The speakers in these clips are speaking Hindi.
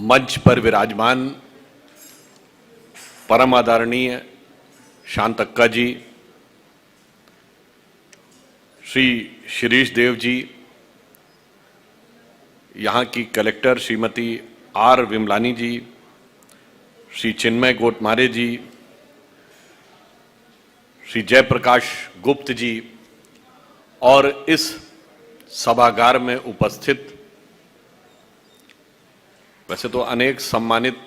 मंच पर विराजमान परम आदरणीय शांतक्का जी, श्री शिरीष देव जी, यहाँ की कलेक्टर श्रीमती आर विमलानी जी, श्री चिन्मय गोटमारे जी, श्री जयप्रकाश गुप्त जी और इस सभागार में उपस्थित वैसे तो अनेक सम्मानित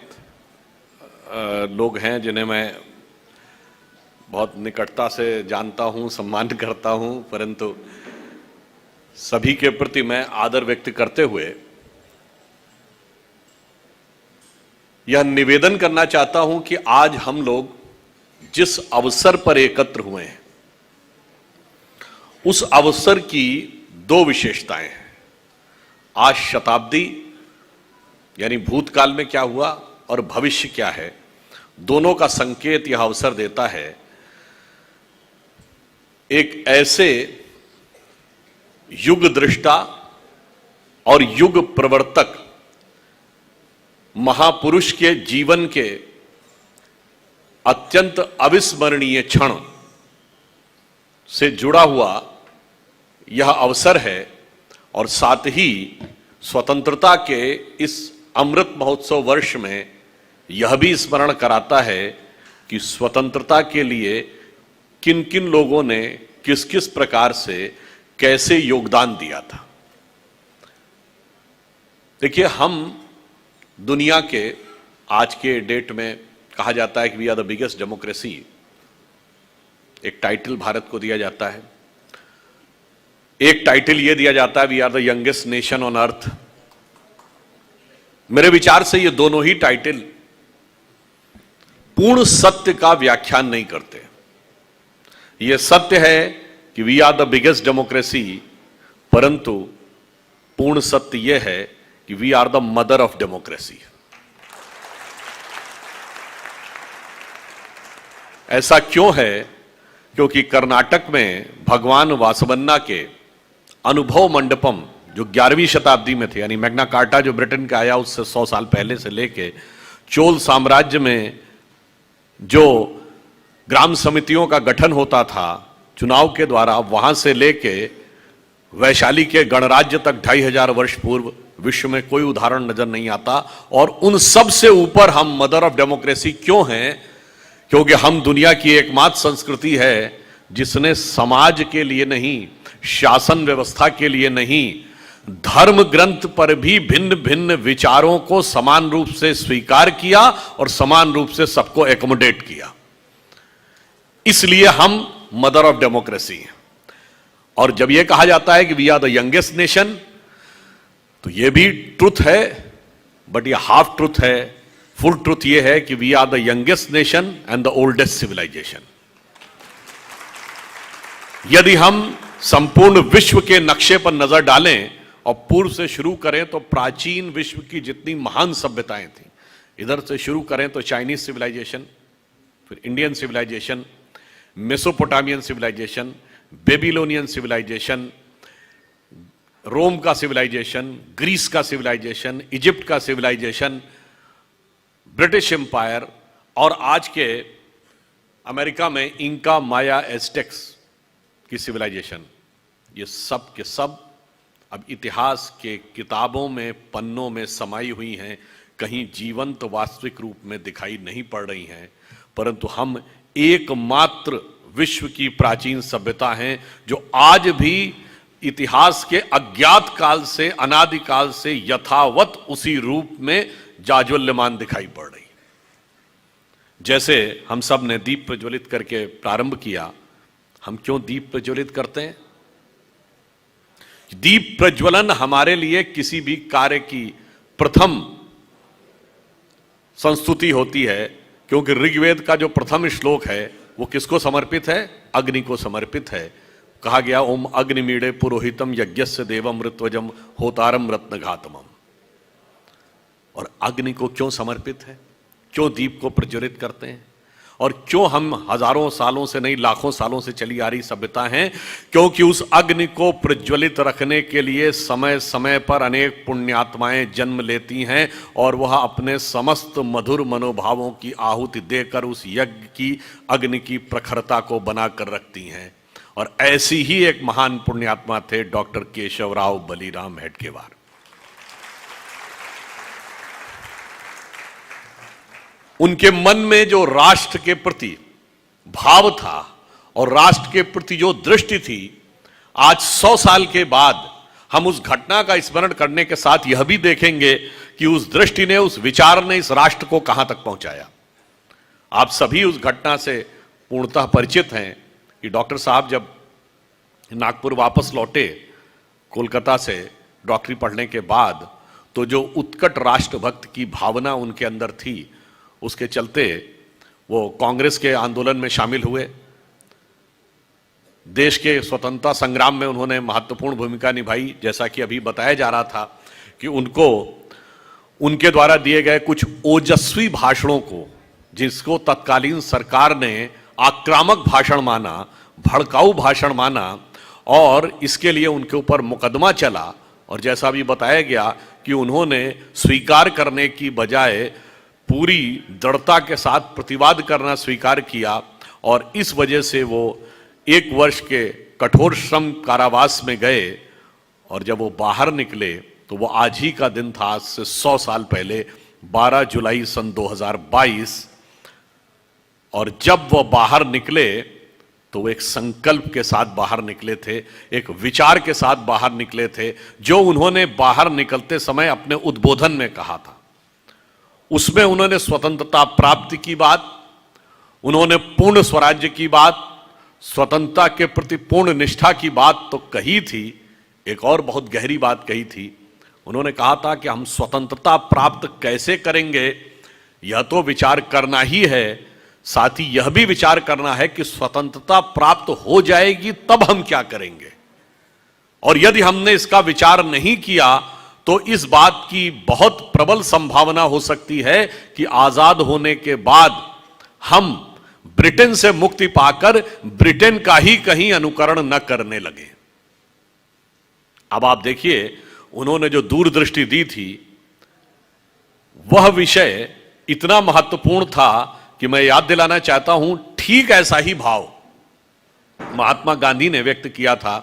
लोग हैं जिन्हें मैं बहुत निकटता से जानता हूं, सम्मान करता हूं, परंतु सभी के प्रति मैं आदर व्यक्त करते हुए यह निवेदन करना चाहता हूं कि आज हम लोग जिस अवसर पर एकत्र हुए हैं उस अवसर की दो विशेषताएं हैं। आज शताब्दी यानी भूतकाल में क्या हुआ और भविष्य क्या है, दोनों का संकेत यह अवसर देता है। एक ऐसे युग दृष्टा और युग प्रवर्तक महापुरुष के जीवन के अत्यंत अविस्मरणीय क्षण से जुड़ा हुआ यह अवसर है और साथ ही स्वतंत्रता के इस अमृत महोत्सव वर्ष में यह भी स्मरण कराता है कि स्वतंत्रता के लिए किन किन लोगों ने किस किस प्रकार से कैसे योगदान दिया था। देखिए, हम दुनिया के आज के डेट में कहा जाता है कि we are the biggest democracy, एक टाइटल भारत को दिया जाता है। एक टाइटल यह दिया जाता है we are the youngest nation on earth. मेरे विचार से ये दोनों ही टाइटल पूर्ण सत्य का व्याख्यान नहीं करते। यह सत्य है कि we are the biggest democracy, परंतु पूर्ण सत्य यह है कि we are the mother of democracy. ऐसा क्यों है? क्योंकि कर्नाटक में भगवान वासवन्ना के अनुभव मंडपम जो 11वीं शताब्दी में थे, यानी मैग्ना कार्टा जो ब्रिटेन का आया उससे 100 साल पहले से लेके चोल साम्राज्य में जो ग्राम समितियों का गठन होता था चुनाव के द्वारा, वहां से लेके वैशाली के गणराज्य तक 2500 वर्ष पूर्व विश्व में कोई उदाहरण नजर नहीं आता। और उन सब से ऊपर हम मदर ऑफ डेमोक्रेसी क्यों हैं? क्योंकि हम दुनिया की एकमात्र संस्कृति है जिसने समाज के लिए नहीं, शासन व्यवस्था के लिए नहीं, धर्म ग्रंथ पर भी भिन्न भिन्न विचारों को समान रूप से स्वीकार किया और समान रूप से सबको एकोमोडेट किया। इसलिए हम मदर ऑफ डेमोक्रेसी हैं। और जब यह कहा जाता है कि we are the youngest nation, तो यह भी ट्रुथ है, बट यह हाफ ट्रुथ है। फुल ट्रुथ यह है कि we are the youngest nation and the oldest civilisation. यदि हम संपूर्ण विश्व के नक्शे पर नजर डालें और पूर्व से शुरू करें तो प्राचीन विश्व की जितनी महान सभ्यताएं थी, इधर से शुरू करें तो चाइनीज सिविलाइजेशन, फिर Indian civilization, Mesopotamian civilization, Babylonian civilization, Rome का सिविलाइजेशन, ग्रीस का सिविलाइजेशन, इजिप्ट का सिविलाइजेशन, ब्रिटिश एम्पायर और आज के अमेरिका में इंका, माया, एज़टेक्स की सिविलाइजेशन, ये सब के सब अब इतिहास के किताबों में, पन्नों में समाई हुई हैं, कहीं जीवंत वास्तविक रूप में दिखाई नहीं पड़ रही हैं। परंतु हम एकमात्र विश्व की प्राचीन सभ्यता हैं जो आज भी इतिहास के अज्ञात काल से, अनादिकाल से यथावत उसी रूप में जाज्वल्यमान दिखाई पड़ रही। जैसे हम सब ने दीप प्रज्वलित करके प्रारंभ किया, हम क्यों दीप प्रज्वलित करते हैं? दीप प्रज्वलन हमारे लिए किसी भी कार्य की प्रथम संस्तुति होती है, क्योंकि ऋग्वेद का जो प्रथम श्लोक है वो किसको समर्पित है? अग्नि को समर्पित है। कहा गया ओम अग्निमीड़े पुरोहितम यज्ञस्य देवम ऋत्वजम होतारम रत्नघातमम। और अग्नि को क्यों समर्पित है? क्यों दीप को प्रज्वलित करते हैं? और क्यों हम हजारों सालों से नहीं लाखों सालों से चली आ रही सभ्यता हैं? क्योंकि उस अग्नि को प्रज्वलित रखने के लिए समय समय पर अनेक पुण्यात्माएं जन्म लेती हैं और वह अपने समस्त मधुर मनोभावों की आहुति देकर उस यज्ञ की अग्नि की प्रखरता को बनाकर रखती हैं। और ऐसी ही एक महान पुण्यात्मा थे डॉक्टर केशवराव बलीराम हेडगेवार। उनके मन में जो राष्ट्र के प्रति भाव था और राष्ट्र के प्रति जो दृष्टि थी, आज 100 साल के बाद हम उस घटना का स्मरण करने के साथ यह भी देखेंगे कि उस दृष्टि ने, उस विचार ने इस राष्ट्र को कहां तक पहुंचाया। आप सभी उस घटना से पूर्णतः परिचित हैं कि डॉक्टर साहब जब नागपुर वापस लौटे कोलकाता से डॉक्टरी पढ़ने के बाद, तो जो उत्कट राष्ट्रभक्त की भावना उनके अंदर थी, उसके चलते वो कांग्रेस के आंदोलन में शामिल हुए। देश के स्वतंत्रता संग्राम में उन्होंने महत्वपूर्ण भूमिका निभाई। जैसा कि अभी बताया जा रहा था कि उनको उनके द्वारा दिए गए कुछ ओजस्वी भाषणों को, जिसको तत्कालीन सरकार ने आक्रामक भाषण माना, भड़काऊ भाषण माना और इसके लिए उनके ऊपर मुकदमा चला। और जैसा भी बताया गया कि उन्होंने स्वीकार करने की बजाय पूरी दृढ़ता के साथ प्रतिवाद करना स्वीकार किया और इस वजह से वो 1 वर्ष के कठोर श्रम कारावास में गए। और जब वो बाहर निकले तो वो आज ही का दिन था, आज से 100 साल पहले, 12 जुलाई सन 2022। और जब वो बाहर निकले तो वो एक संकल्प के साथ बाहर निकले थे, एक विचार के साथ बाहर निकले थे, जो उन्होंने बाहर निकलते समय अपने उद्बोधन में कहा था। उसमें उन्होंने स्वतंत्रता प्राप्ति की बात, उन्होंने पूर्ण स्वराज्य की बात, स्वतंत्रता के प्रति पूर्ण निष्ठा की बात तो कही थी। एक और बहुत गहरी बात कही थी। उन्होंने कहा था कि हम स्वतंत्रता प्राप्त कैसे करेंगे, यह तो विचार करना ही है, साथ ही यह भी विचार करना है कि स्वतंत्रता प्राप्त हो जाएगी तब हम क्या करेंगे। और यदि हमने इसका विचार नहीं किया तो इस बात की बहुत प्रबल संभावना हो सकती है कि आजाद होने के बाद हम ब्रिटेन से मुक्ति पाकर ब्रिटेन का ही कहीं अनुकरण न करने लगे। अब आप देखिए, उन्होंने जो दूरदृष्टि दी थी, वह विषय इतना महत्वपूर्ण था कि मैं याद दिलाना चाहता हूं, ठीक ऐसा ही भाव महात्मा गांधी ने व्यक्त किया था।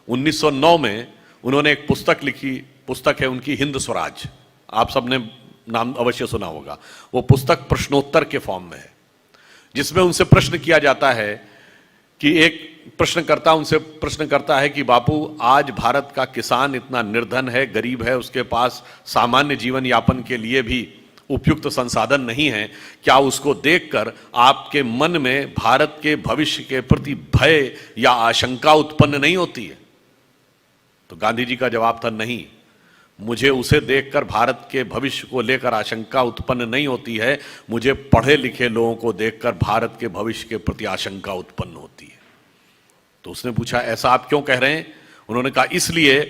1909 में उन्होंने एक पुस्तक लिखी, पुस्तक है उनकी हिंद स्वराज, आप सबने नाम अवश्य सुना होगा। वो पुस्तक प्रश्नोत्तर के फॉर्म में है, जिसमें उनसे प्रश्न किया जाता है कि एक प्रश्नकर्ता उनसे प्रश्न करता है कि बापू, आज भारत का किसान इतना निर्धन है, गरीब है, उसके पास सामान्य जीवन यापन के लिए भी उपयुक्त संसाधन नहीं है, क्या उसको देखकर आपके मन में भारत के भविष्य के प्रति भय या आशंका उत्पन्न नहीं होती है? तो गांधी जी का जवाब था, नहीं, मुझे उसे देखकर भारत के भविष्य को लेकर आशंका उत्पन्न नहीं होती है, मुझे पढ़े लिखे लोगों को देखकर भारत के भविष्य के प्रति आशंका उत्पन्न होती है। तो उसने पूछा, ऐसा आप क्यों कह रहे हैं? उन्होंने कहा, इसलिए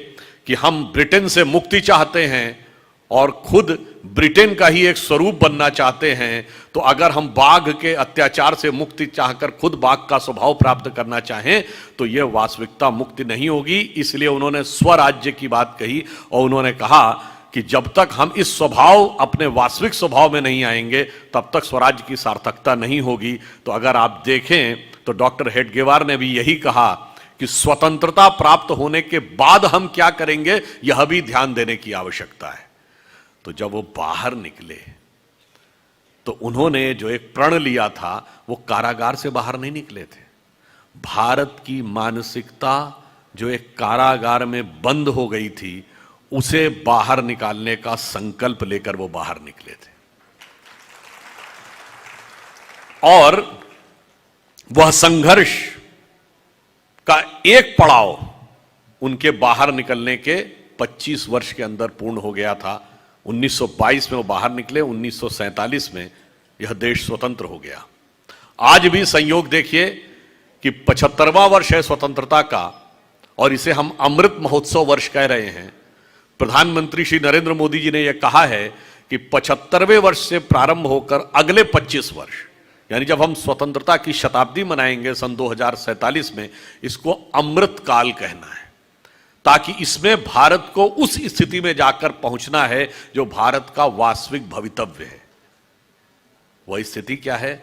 कि हम ब्रिटेन से मुक्ति चाहते हैं और खुद ब्रिटेन का ही एक स्वरूप बनना चाहते हैं। तो अगर हम बाघ के अत्याचार से मुक्ति चाहकर खुद बाघ का स्वभाव प्राप्त करना चाहें तो यह वास्तविकता मुक्ति नहीं होगी। इसलिए उन्होंने स्वराज्य की बात कही और उन्होंने कहा कि जब तक हम इस स्वभाव, अपने वास्तविक स्वभाव में नहीं आएंगे, तब तक स्वराज्य की सार्थकता नहीं होगी। तो अगर आप देखें तो डॉक्टर हेडगेवार ने भी यही कहा कि स्वतंत्रता प्राप्त होने के बाद हम क्या करेंगे, यह भी ध्यान देने की आवश्यकता है। तो जब वो बाहर निकले तो उन्होंने जो एक प्रण लिया था, वो कारागार से बाहर नहीं निकले थे। भारत की मानसिकता जो एक कारागार में बंद हो गई थी, उसे बाहर निकालने का संकल्प लेकर वो बाहर निकले थे। और वह संघर्ष का एक पड़ाव उनके बाहर निकलने के 25 वर्ष के अंदर पूर्ण हो गया था। 1922 में वो बाहर निकले, 1947 में यह देश स्वतंत्र हो गया। आज भी संयोग देखिए कि 75वां वर्ष है स्वतंत्रता का और इसे हम अमृत महोत्सव वर्ष कह रहे हैं। प्रधानमंत्री श्री नरेंद्र मोदी जी ने यह कहा है कि 75वें वर्ष से प्रारंभ होकर अगले 25 वर्ष, यानी जब हम स्वतंत्रता की शताब्दी मनाएंगे सन 2047 में, इसको अमृत काल कहना है, ताकि इसमें भारत को उस स्थिति में जाकर पहुंचना है जो भारत का वास्तविक भवितव्य है। वह स्थिति क्या है?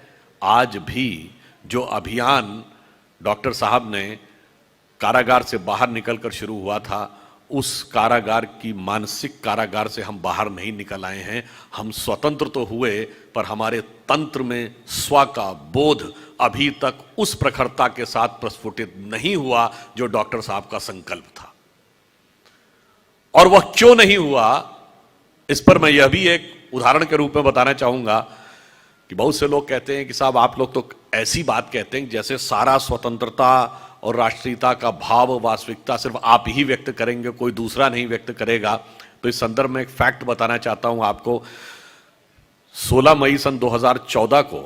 आज भी जो अभियान डॉक्टर साहब ने कारागार से बाहर निकलकर शुरू हुआ था, उस कारागार की मानसिक कारागार से हम बाहर नहीं निकल आए हैं। हम स्वतंत्र तो हुए, पर हमारे तंत्र में स्व का बोध अभी तक उस प्रखरता के साथ प्रस्फुटित नहीं हुआ जो डॉक्टर साहब का संकल्प था। और वह क्यों नहीं हुआ, इस पर मैं यह भी एक उदाहरण के रूप में बताना चाहूंगा कि बहुत से लोग कहते हैं कि साहब आप लोग तो ऐसी बात कहते हैं जैसे सारा स्वतंत्रता और राष्ट्रीयता का भाव, वास्तविकता सिर्फ आप ही व्यक्त करेंगे, कोई दूसरा नहीं व्यक्त करेगा। तो इस संदर्भ में एक फैक्ट बताना चाहता हूं आपको। 16 मई सन 2014 को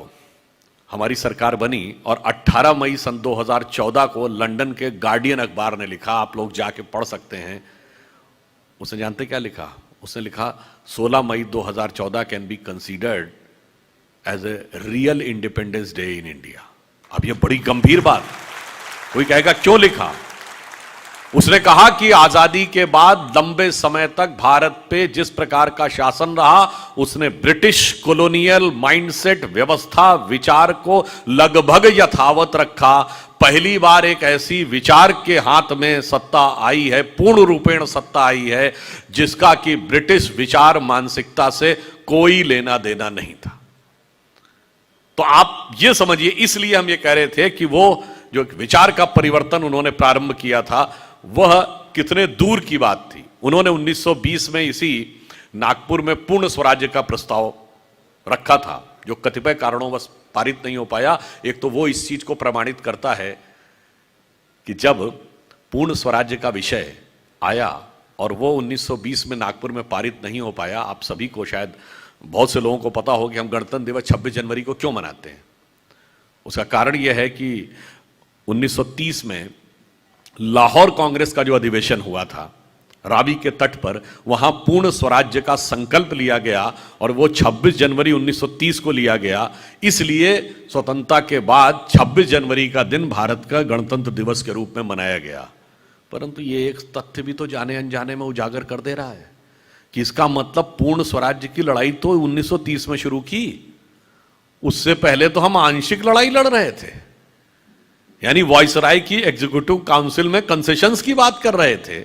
हमारी सरकार बनी और 18 मई सन 2014 को लंदन के गार्डियन अखबार ने लिखा, आप लोग जाके पढ़ सकते हैं। उसने जानते क्या लिखा? उसने लिखा 16 मई 2014 can be considered as a real independence day in India. अब यह बड़ी गंभीर बात, कोई कहेगा क्यों लिखा? उसने कहा कि आजादी के बाद लंबे समय तक भारत पे जिस प्रकार का शासन रहा, उसने ब्रिटिश कॉलोनियल माइंडसेट, व्यवस्था, विचार को लगभग यथावत रखा। पहली बार एक ऐसी विचार के हाथ में सत्ता आई है, पूर्ण रूपेण सत्ता आई है, जिसका कि ब्रिटिश विचार मानसिकता से कोई लेना देना नहीं था। तो आप ये समझिए, इसलिए हम ये कह रहे थे कि वो जो विचार का परिवर्तन उन्होंने प्रारंभ किया था, वह कितने दूर की बात थी। उन्होंने 1920 में इसी नागपुर में पूर्ण स्वराज्य का प्रस्ताव रखा था, जो कतिपय कारणों पारित नहीं हो पाया। एक तो वो इस चीज को प्रमाणित करता है कि जब पूर्ण स्वराज्य का विषय आया और वो 1920 में नागपुर में पारित नहीं हो पाया, आप सभी को शायद बहुत से लोगों को पता हो कि हम गणतंत्र दिवस 26 जनवरी को क्यों मनाते हैं। उसका कारण यह है कि 1930 में लाहौर कांग्रेस का जो अधिवेशन हुआ था रावी के तट पर, वहां पूर्ण स्वराज्य का संकल्प लिया गया और वो 26 जनवरी 1930 को लिया गया। इसलिए स्वतंत्रता के बाद 26 जनवरी का दिन भारत का गणतंत्र दिवस के रूप में मनाया गया। परंतु ये एक तथ्य भी तो जाने अनजाने में उजागर कर दे रहा है कि इसका मतलब पूर्ण स्वराज्य की लड़ाई तो 1930 में शुरू की, उससे पहले तो हम आंशिक लड़ाई लड़ रहे थे। यानी वायसराय की एग्जीक्यूटिव काउंसिल में कंसेशंस की बात कर रहे थे,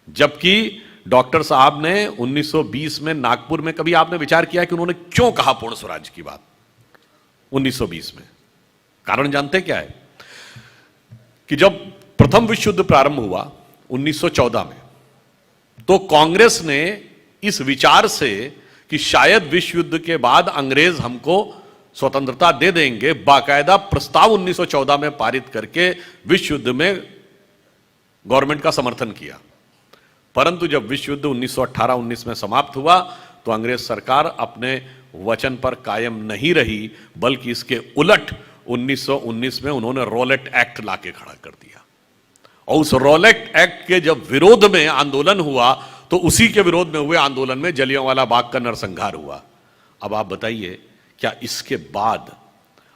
जबकि डॉक्टर साहब ने 1920 में नागपुर में, कभी आपने विचार किया कि उन्होंने क्यों कहा पूर्ण स्वराज्य की बात 1920 में? कारण जानते क्या है कि जब प्रथम विश्व युद्ध प्रारंभ हुआ 1914 में, तो कांग्रेस ने इस विचार से कि शायद विश्व युद्ध के बाद अंग्रेज हमको स्वतंत्रता दे देंगे, बाकायदा प्रस्ताव 1914 में पारित करके विश्व युद्ध में गवर्नमेंट का समर्थन किया। परंतु जब विश्व युद्ध 1918-19 में समाप्त हुआ, तो अंग्रेज सरकार अपने वचन पर कायम नहीं रही, बल्कि इसके उलट 1919 में उन्होंने रॉलेट एक्ट लाके खड़ा कर दिया। और उस रॉलेट एक्ट के जब विरोध में आंदोलन हुआ, तो उसी के विरोध में हुए आंदोलन में जलियांवाला बाग का नरसंहार हुआ। अब आप बताइए, क्या इसके बाद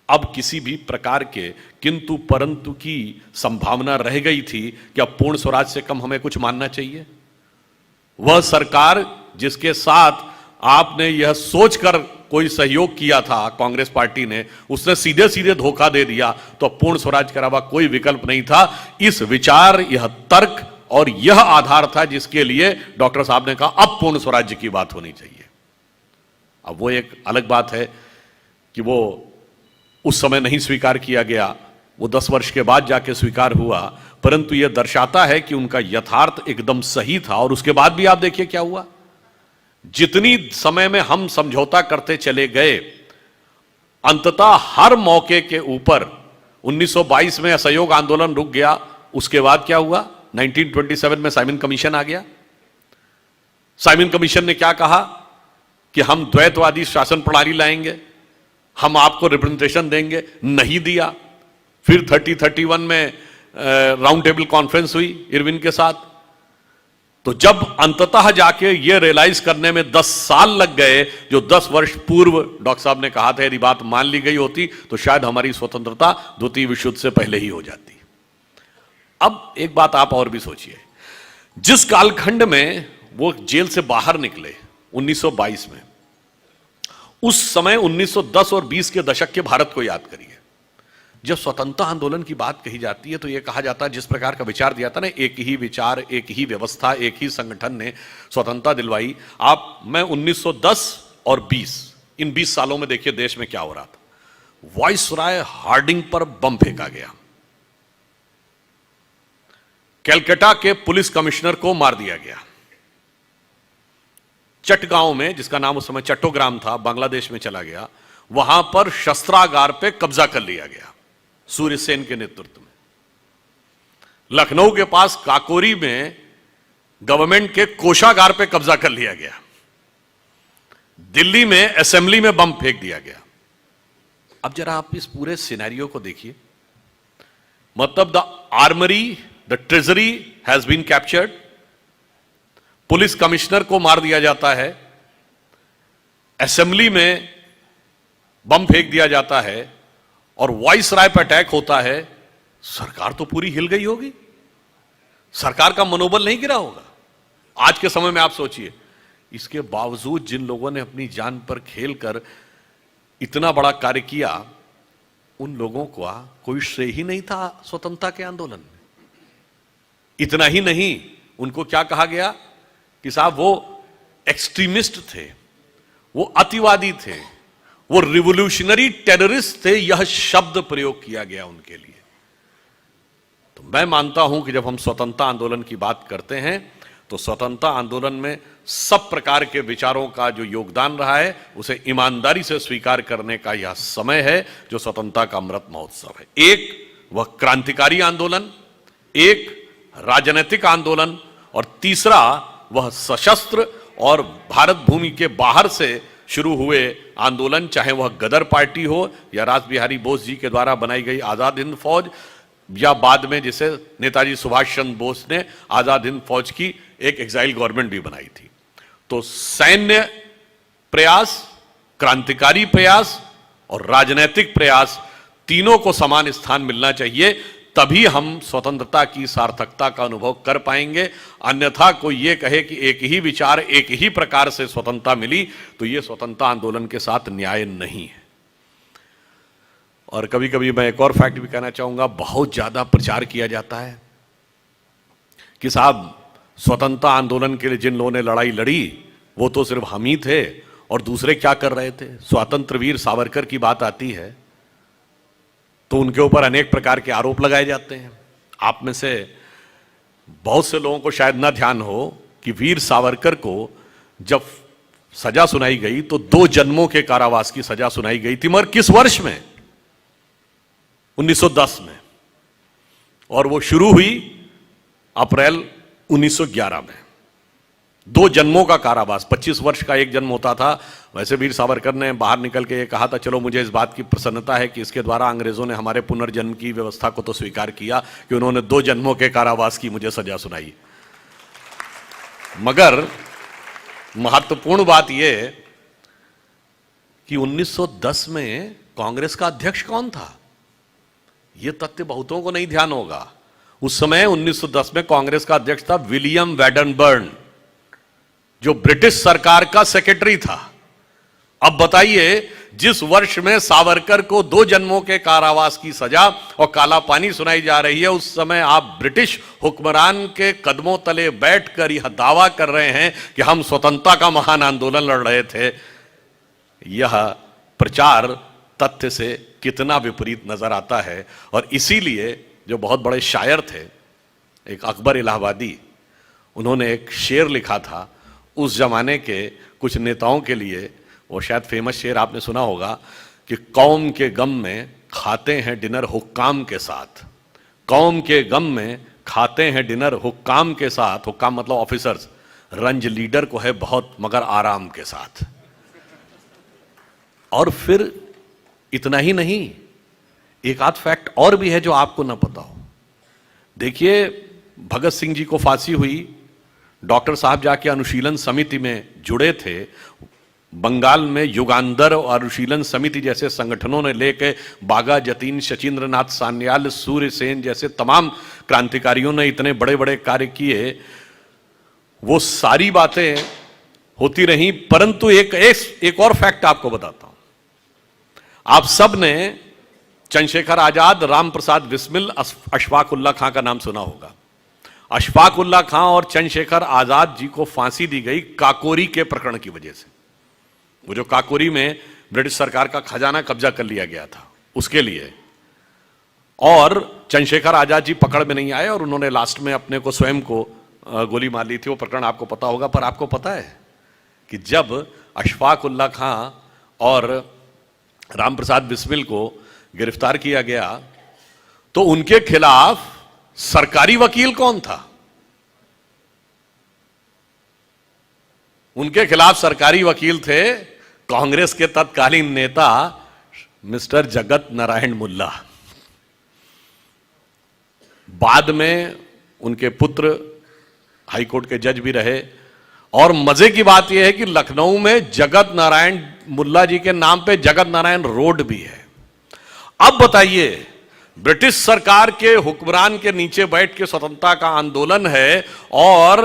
अब किसी भी प्रकार के किंतु परंतु की संभावना रह गई थी कि अब पूर्ण स्वराज से कम हमें कुछ मानना चाहिए? वह सरकार जिसके साथ आपने यह सोचकर कोई सहयोग किया था, कांग्रेस पार्टी ने, उसने सीधे सीधे धोखा दे दिया। तो पूर्ण स्वराज के अलावा कोई विकल्प नहीं था। इस विचार, यह तर्क और यह आधार था जिसके लिए डॉक्टर साहब ने कहा अब पूर्ण स्वराज्य की बात होनी चाहिए। अब वो एक अलग बात है कि वो उस समय नहीं स्वीकार किया गया, वो 10 वर्ष के बाद जाके स्वीकार हुआ, परंतु यह दर्शाता है कि उनका यथार्थ एकदम सही था। और उसके बाद भी आप देखिए क्या हुआ। जितनी समय में हम समझौता करते चले गए, अंततः हर मौके के ऊपर 1922 में असहयोग आंदोलन रुक गया। उसके बाद क्या हुआ? 1927 में साइमन कमीशन आ गया। साइमन कमीशन ने क्या कहा कि हम द्वैतवादी शासन प्रणाली लाएंगे, हम आपको रिप्रेजेंटेशन देंगे। नहीं दिया। फिर 30-31 में राउंड टेबल कॉन्फ्रेंस हुई इरविन के साथ, तो जब अंततः जाके ये रियलाइज करने में 10 साल लग गए, जो 10 वर्ष पूर्व डॉक्टर साहब ने कहा था, यदि बात मान ली गई होती तो शायद हमारी स्वतंत्रता द्वितीय विश्व युद्ध से पहले ही हो जाती। अब एक बात आप और भी सोचिए, जिस कालखंड में वो जेल से बाहर निकले 1922 में, उस समय 1910 और 20 के दशक के भारत को याद करिए। जब स्वतंत्रता आंदोलन की बात कही जाती है तो यह कहा जाता है, जिस प्रकार का विचार दिया था ना, एक ही विचार, एक ही व्यवस्था, एक ही संगठन ने स्वतंत्रता दिलवाई। मैं 1910 और 20, इन 20 सालों में देखिए देश में क्या हो रहा था। वाइसराय हार्डिंग पर बम फेंका गया, कलकत्ता के पुलिस कमिश्नर को मार दिया गया, चटगांव में, जिसका नाम उस समय चट्टोग्राम था, बांग्लादेश में चला गया, वहां पर शस्त्रागार पे कब्जा कर लिया गया सूर्य सेन के नेतृत्व में। लखनऊ के पास काकोरी में गवर्नमेंट के कोषागार पे कब्जा कर लिया गया, दिल्ली में असेंबली में बम फेंक दिया गया। अब जरा आप इस पूरे सिनेरियो को देखिए, मतलब the armoury, the treasury has been captured, police commissioner को मार दिया जाता है, असेंबली में बम फेंक दिया जाता है और वाइसराय पर अटैक होता है। सरकार तो पूरी हिल गई होगी, सरकार का मनोबल नहीं गिरा होगा। आज के समय में आप सोचिए, इसके बावजूद जिन लोगों ने अपनी जान पर खेलकर इतना बड़ा कार्य किया, उन लोगों का कोई श्रेय ही नहीं था स्वतंत्रता के आंदोलन में। इतना ही नहीं, उनको क्या कहा गया कि साहब वो एक्सट्रीमिस्ट थे, वो अतिवादी थे, वो रिवोल्यूशनरी टेररिस्ट थे, यह शब्द प्रयोग किया गया उनके लिए। तो मैं मानता हूं कि जब हम स्वतंत्रता आंदोलन की बात करते हैं तो स्वतंत्रता आंदोलन में सब प्रकार के विचारों का जो योगदान रहा है, उसे ईमानदारी से स्वीकार करने का यह समय है जो स्वतंत्रता का अमृत महोत्सव है। एक वह क्रांतिकारी आंदोलन, एक राजनीतिक आंदोलन, और तीसरा वह सशस्त्र और भारत भूमि के बाहर से शुरू हुए आंदोलन, चाहे वह गदर पार्टी हो या रास बिहारी बोस जी के द्वारा बनाई गई आजाद हिंद फौज, या बाद में जिसे नेताजी सुभाष चंद्र बोस ने आजाद हिंद फौज की एक एग्जाइल गवर्नमेंट भी बनाई थी। तो सैन्य प्रयास, क्रांतिकारी प्रयास और राजनीतिक प्रयास, तीनों को समान स्थान मिलना चाहिए, तभी हम स्वतंत्रता की सार्थकता का अनुभव कर पाएंगे। अन्यथा कोई ये कहे कि एक ही विचार, एक ही प्रकार से स्वतंत्रता मिली, तो ये स्वतंत्रता आंदोलन के साथ न्याय नहीं है। और कभी कभी मैं एक और फैक्ट भी कहना चाहूंगा, बहुत ज्यादा प्रचार किया जाता है कि साहब स्वतंत्रता आंदोलन के लिए जिन लोगों ने लड़ाई लड़ी वो तो सिर्फ हम ही थे और दूसरे क्या कर रहे थे। स्वातंत्र वीर सावरकर की बात आती है तो उनके ऊपर अनेक प्रकार के आरोप लगाए जाते हैं। आप में से बहुत से लोगों को शायद न ध्यान हो कि वीर सावरकर को जब सजा सुनाई गई तो 2 जन्मों के कारावास की सजा सुनाई गई थी, मगर किस वर्ष में? 1910 में, और वो शुरू हुई अप्रैल 1911 में। 2 जन्मों का कारावास, 25 वर्ष का एक जन्म होता था। वैसे वीर सावरकर ने बाहर निकल के ये कहा था, चलो मुझे इस बात की प्रसन्नता है कि इसके द्वारा अंग्रेजों ने हमारे पुनर्जन्म की व्यवस्था को तो स्वीकार किया कि उन्होंने 2 जन्मों के कारावास की मुझे सजा सुनाई। मगर महत्वपूर्ण बात यह कि 1910 में कांग्रेस का अध्यक्ष कौन था, यह तथ्य बहुतों को नहीं ध्यान होगा। उस समय 1910 में कांग्रेस का अध्यक्ष था विलियम वैडनबर्न, जो ब्रिटिश सरकार का सेक्रेटरी था। अब बताइए, जिस वर्ष में सावरकर को 2 जन्मों के कारावास की सजा और काला पानी सुनाई जा रही है, उस समय आप ब्रिटिश हुक्मरान के कदमों तले बैठकर यह दावा कर रहे हैं कि हम स्वतंत्रता का महान आंदोलन लड़ रहे थे। यह प्रचार तथ्य से कितना विपरीत नजर आता है। और इसीलिए जो बहुत बड़े शायर थे, एक अकबर इलाहाबादी, उन्होंने एक शेर लिखा था उस जमाने के कुछ नेताओं के लिए। वो शायद फेमस शेर आपने सुना होगा कि कौम के गम में खाते हैं डिनर हुक्काम के साथ, कौम के गम में खाते हैं डिनर हुक्काम के साथ, हुक्काम मतलब ऑफिसर्स, रंज लीडर को है बहुत मगर आराम के साथ। और फिर इतना ही नहीं, एक आध फैक्ट और भी है जो आपको ना पता हो। देखिए, भगत सिंह जी को फांसी हुई डॉक्टर साहब जाके अनुशीलन समिति में जुड़े थे। बंगाल में युगांधर और अनुशीलन समिति जैसे संगठनों ने लेके बागा जतीन, शचीन्द्रनाथ सान्याल, सूर्य सेन जैसे तमाम क्रांतिकारियों ने इतने बड़े बड़े कार्य किए। वो सारी बातें होती रही, परंतु एक और फैक्ट आपको बताता हूं। आप सब ने चंद्रशेखर आजाद, राम प्रसाद बिस्मिल, अशफाक उल्ला खां का नाम सुना होगा। अशफाक उल्ला खां और चंद्रशेखर आजाद जी को फांसी दी गई काकोरी के प्रकरण की वजह से। वो जो काकोरी में ब्रिटिश सरकार का खजाना कब्जा कर लिया गया था, उसके लिए। और चंद्रशेखर आजाद जी पकड़ में नहीं आए और उन्होंने लास्ट में अपने को स्वयं को गोली मार ली थी। वो प्रकरण आपको पता होगा। पर आपको पता है कि जब अशफाक उल्ला खां और राम प्रसाद बिस्मिल को गिरफ्तार किया गया तो उनके खिलाफ सरकारी वकील कौन था? उनके खिलाफ सरकारी वकील थे कांग्रेस के तत्कालीन नेता मिस्टर जगत नारायण मुल्ला। बाद में उनके पुत्र हाईकोर्ट के जज भी रहे। और मजे की बात यह है कि लखनऊ में जगत नारायण मुल्ला जी के नाम पे जगत नारायण रोड भी है। अब बताइए, ब्रिटिश सरकार के हुक्मरान के नीचे बैठ के स्वतंत्रता का आंदोलन है और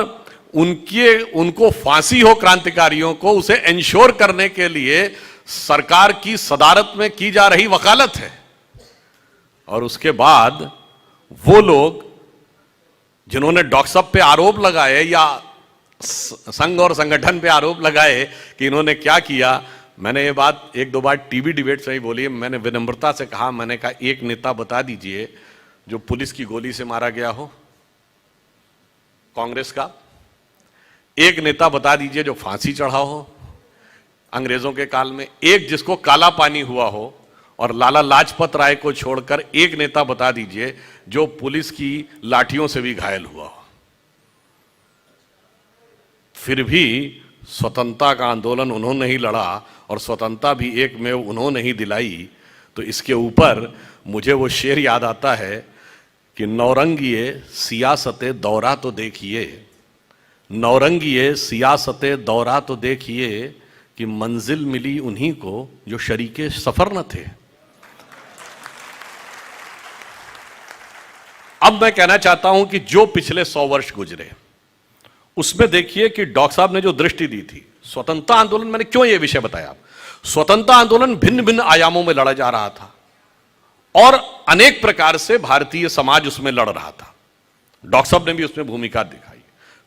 उनको फांसी हो क्रांतिकारियों को, उसे इंश्योर करने के लिए सरकार की सदारत में की जा रही वकालत है। और उसके बाद वो लोग जिन्होंने डॉक्टर साहब पे आरोप लगाए या संघ और संगठन पे आरोप लगाए कि इन्होंने क्या किया, मैंने ये बात एक दो बार टीवी डिबेट से ही बोली। मैंने विनम्रता से कहा, मैंने कहा एक नेता बता दीजिए जो पुलिस की गोली से मारा गया हो कांग्रेस का, एक नेता बता दीजिए जो फांसी चढ़ा हो अंग्रेजों के काल में, एक जिसको काला पानी हुआ हो, और लाला लाजपत राय को छोड़कर एक नेता बता दीजिए जो पुलिस की लाठियों से भी घायल हुआ हो। फिर भी स्वतंत्रता का आंदोलन उन्होंने ही लड़ा और स्वतंत्रता भी एक में उन्होंने ही दिलाई। तो इसके ऊपर मुझे वो शेर याद आता है कि नौरंगिए सियासते दौरा तो देखिए, नौरंगिए सियासते दौरा तो देखिए कि मंजिल मिली उन्हीं को जो शरीके सफर न थे। अब मैं कहना चाहता हूं कि जो पिछले 100 वर्ष गुजरे उसमें देखिए कि डॉक्टर साहब ने जो दृष्टि दी थी स्वतंत्रता आंदोलन, मैंने क्यों यह विषय बताया, स्वतंत्रता आंदोलन भिन्न भिन्न आयामों में लड़ा जा रहा था और अनेक प्रकार से भारतीय समाज उसमें लड़ रहा था। डॉक्टर साहब ने भी उसमें भूमिका दिखाई।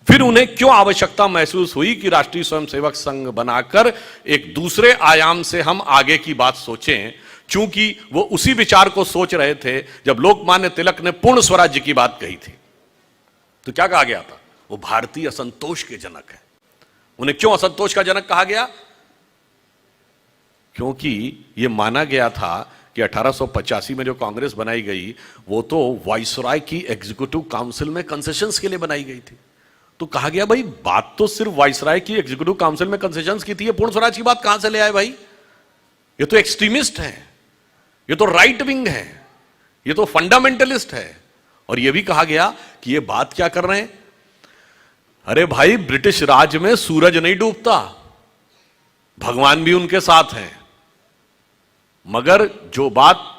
फिर उन्हें क्यों आवश्यकता महसूस हुई कि राष्ट्रीय स्वयंसेवक संघ बनाकर एक दूसरे आयाम से हम आगे की बात सोचें, चूंकि वो उसी विचार को सोच रहे थे जब लोकमान्य तिलक ने पूर्ण स्वराज्य की बात कही थी। तो क्या कहा गया था, वो भारतीय असंतोष के जनक है। उन्हें क्यों असंतोष का जनक कहा गया? क्योंकि यह माना गया था कि 1885 में जो कांग्रेस बनाई गई वो तो वाइसरॉय की एग्जीक्यूटिव काउंसिल में कंसेशंस के लिए बनाई गई थी। तो कहा गया भाई बात तो सिर्फ वाइसरॉय की एग्जीक्यूटिव काउंसिल में कंसेशंस की थी, पूर्ण स्वराज की बात कहां से ले आए भाई? ये तो एक्सट्रीमिस्ट है, ये तो राइट विंग है, ये तो फंडामेंटलिस्ट है। और यह भी कहा गया कि ये बात क्या कर रहे हैं, अरे भाई ब्रिटिश राज में सूरज नहीं डूबता, भगवान भी उनके साथ हैं। मगर जो बात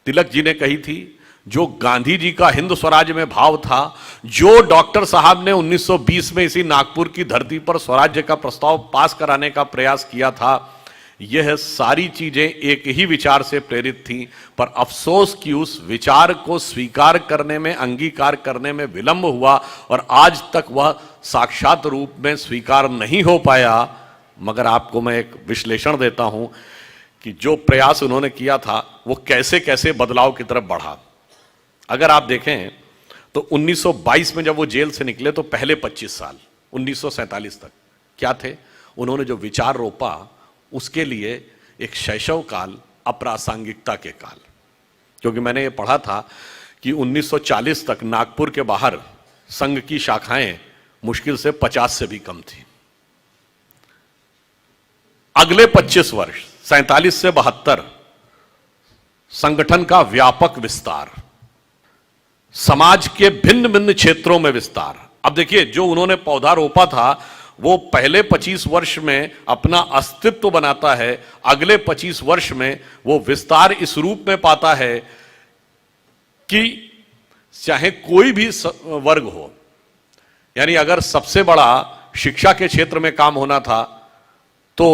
तिलक जी ने कही थी, जो गांधी जी का हिंद स्वराज में भाव था, जो डॉक्टर साहब ने 1920 में इसी नागपुर की धरती पर स्वराज्य का प्रस्ताव पास कराने का प्रयास किया था, यह सारी चीजें एक ही विचार से प्रेरित थीं। पर अफसोस कि उस विचार को स्वीकार करने में, अंगीकार करने में विलंब हुआ और आज तक वह साक्षात रूप में स्वीकार नहीं हो पाया। मगर आपको मैं एक विश्लेषण देता हूं कि जो प्रयास उन्होंने किया था वो कैसे कैसे बदलाव की तरफ बढ़ा। अगर आप देखें तो 1922 में जब वो जेल से निकले तो पहले 25 साल 1947 तक क्या थे, उन्होंने जो विचार रोपा उसके लिए एक शैशव काल, अप्रासंगिकता के काल। क्योंकि मैंने ये पढ़ा था कि 1940 तक नागपुर के बाहर संघ की शाखाएं मुश्किल से 50 से भी कम थी। अगले 25 वर्ष 47 से 72 संगठन का व्यापक विस्तार, समाज के भिन्न भिन्न क्षेत्रों में विस्तार, अब देखिए, जो उन्होंने पौधा रोपा था वो पहले 25 वर्ष में अपना अस्तित्व बनाता है, अगले 25 वर्ष में वो विस्तार इस रूप में पाता है कि चाहे कोई भी वर्ग हो, यानी अगर सबसे बड़ा शिक्षा के क्षेत्र में काम होना था तो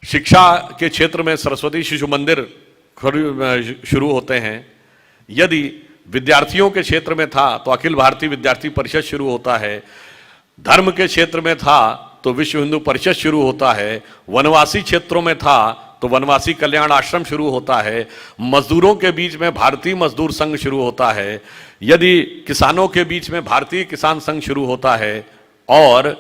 शिक्षा के क्षेत्र में सरस्वती शिशु मंदिर शुरू होते हैं, यदि विद्यार्थियों के क्षेत्र में था तो अखिल भारतीय विद्यार्थी परिषद शुरू होता है, धर्म के क्षेत्र में था तो विश्व हिंदू परिषद शुरू होता है, वनवासी क्षेत्रों में था तो वनवासी कल्याण आश्रम शुरू होता है, मजदूरों के बीच में भारतीय मजदूर संघ शुरू होता है, यदि किसानों के बीच में भारतीय किसान संघ शुरू होता है, और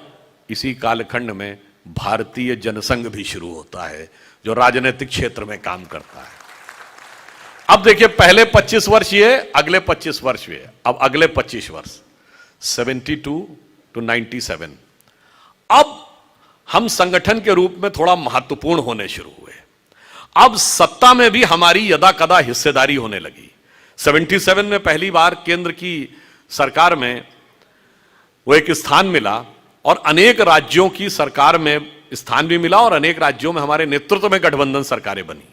इसी कालखंड में भारतीय जनसंघ भी शुरू होता है जो राजनीतिक क्षेत्र में काम करता है। अब देखिए, पहले 25 वर्ष ये, अगले 25 वर्ष ये, अब अगले 25 वर्ष 72 टू 97। अब हम संगठन के रूप में थोड़ा महत्वपूर्ण होने शुरू हुए। अब सत्ता में भी हमारी यदा कदा हिस्सेदारी होने लगी। 77 में पहली बार केंद्र की सरकार में वो एक स्थान मिला और अनेक राज्यों की सरकार में स्थान भी मिला और अनेक राज्यों में हमारे नेतृत्व में गठबंधन सरकारें बनी।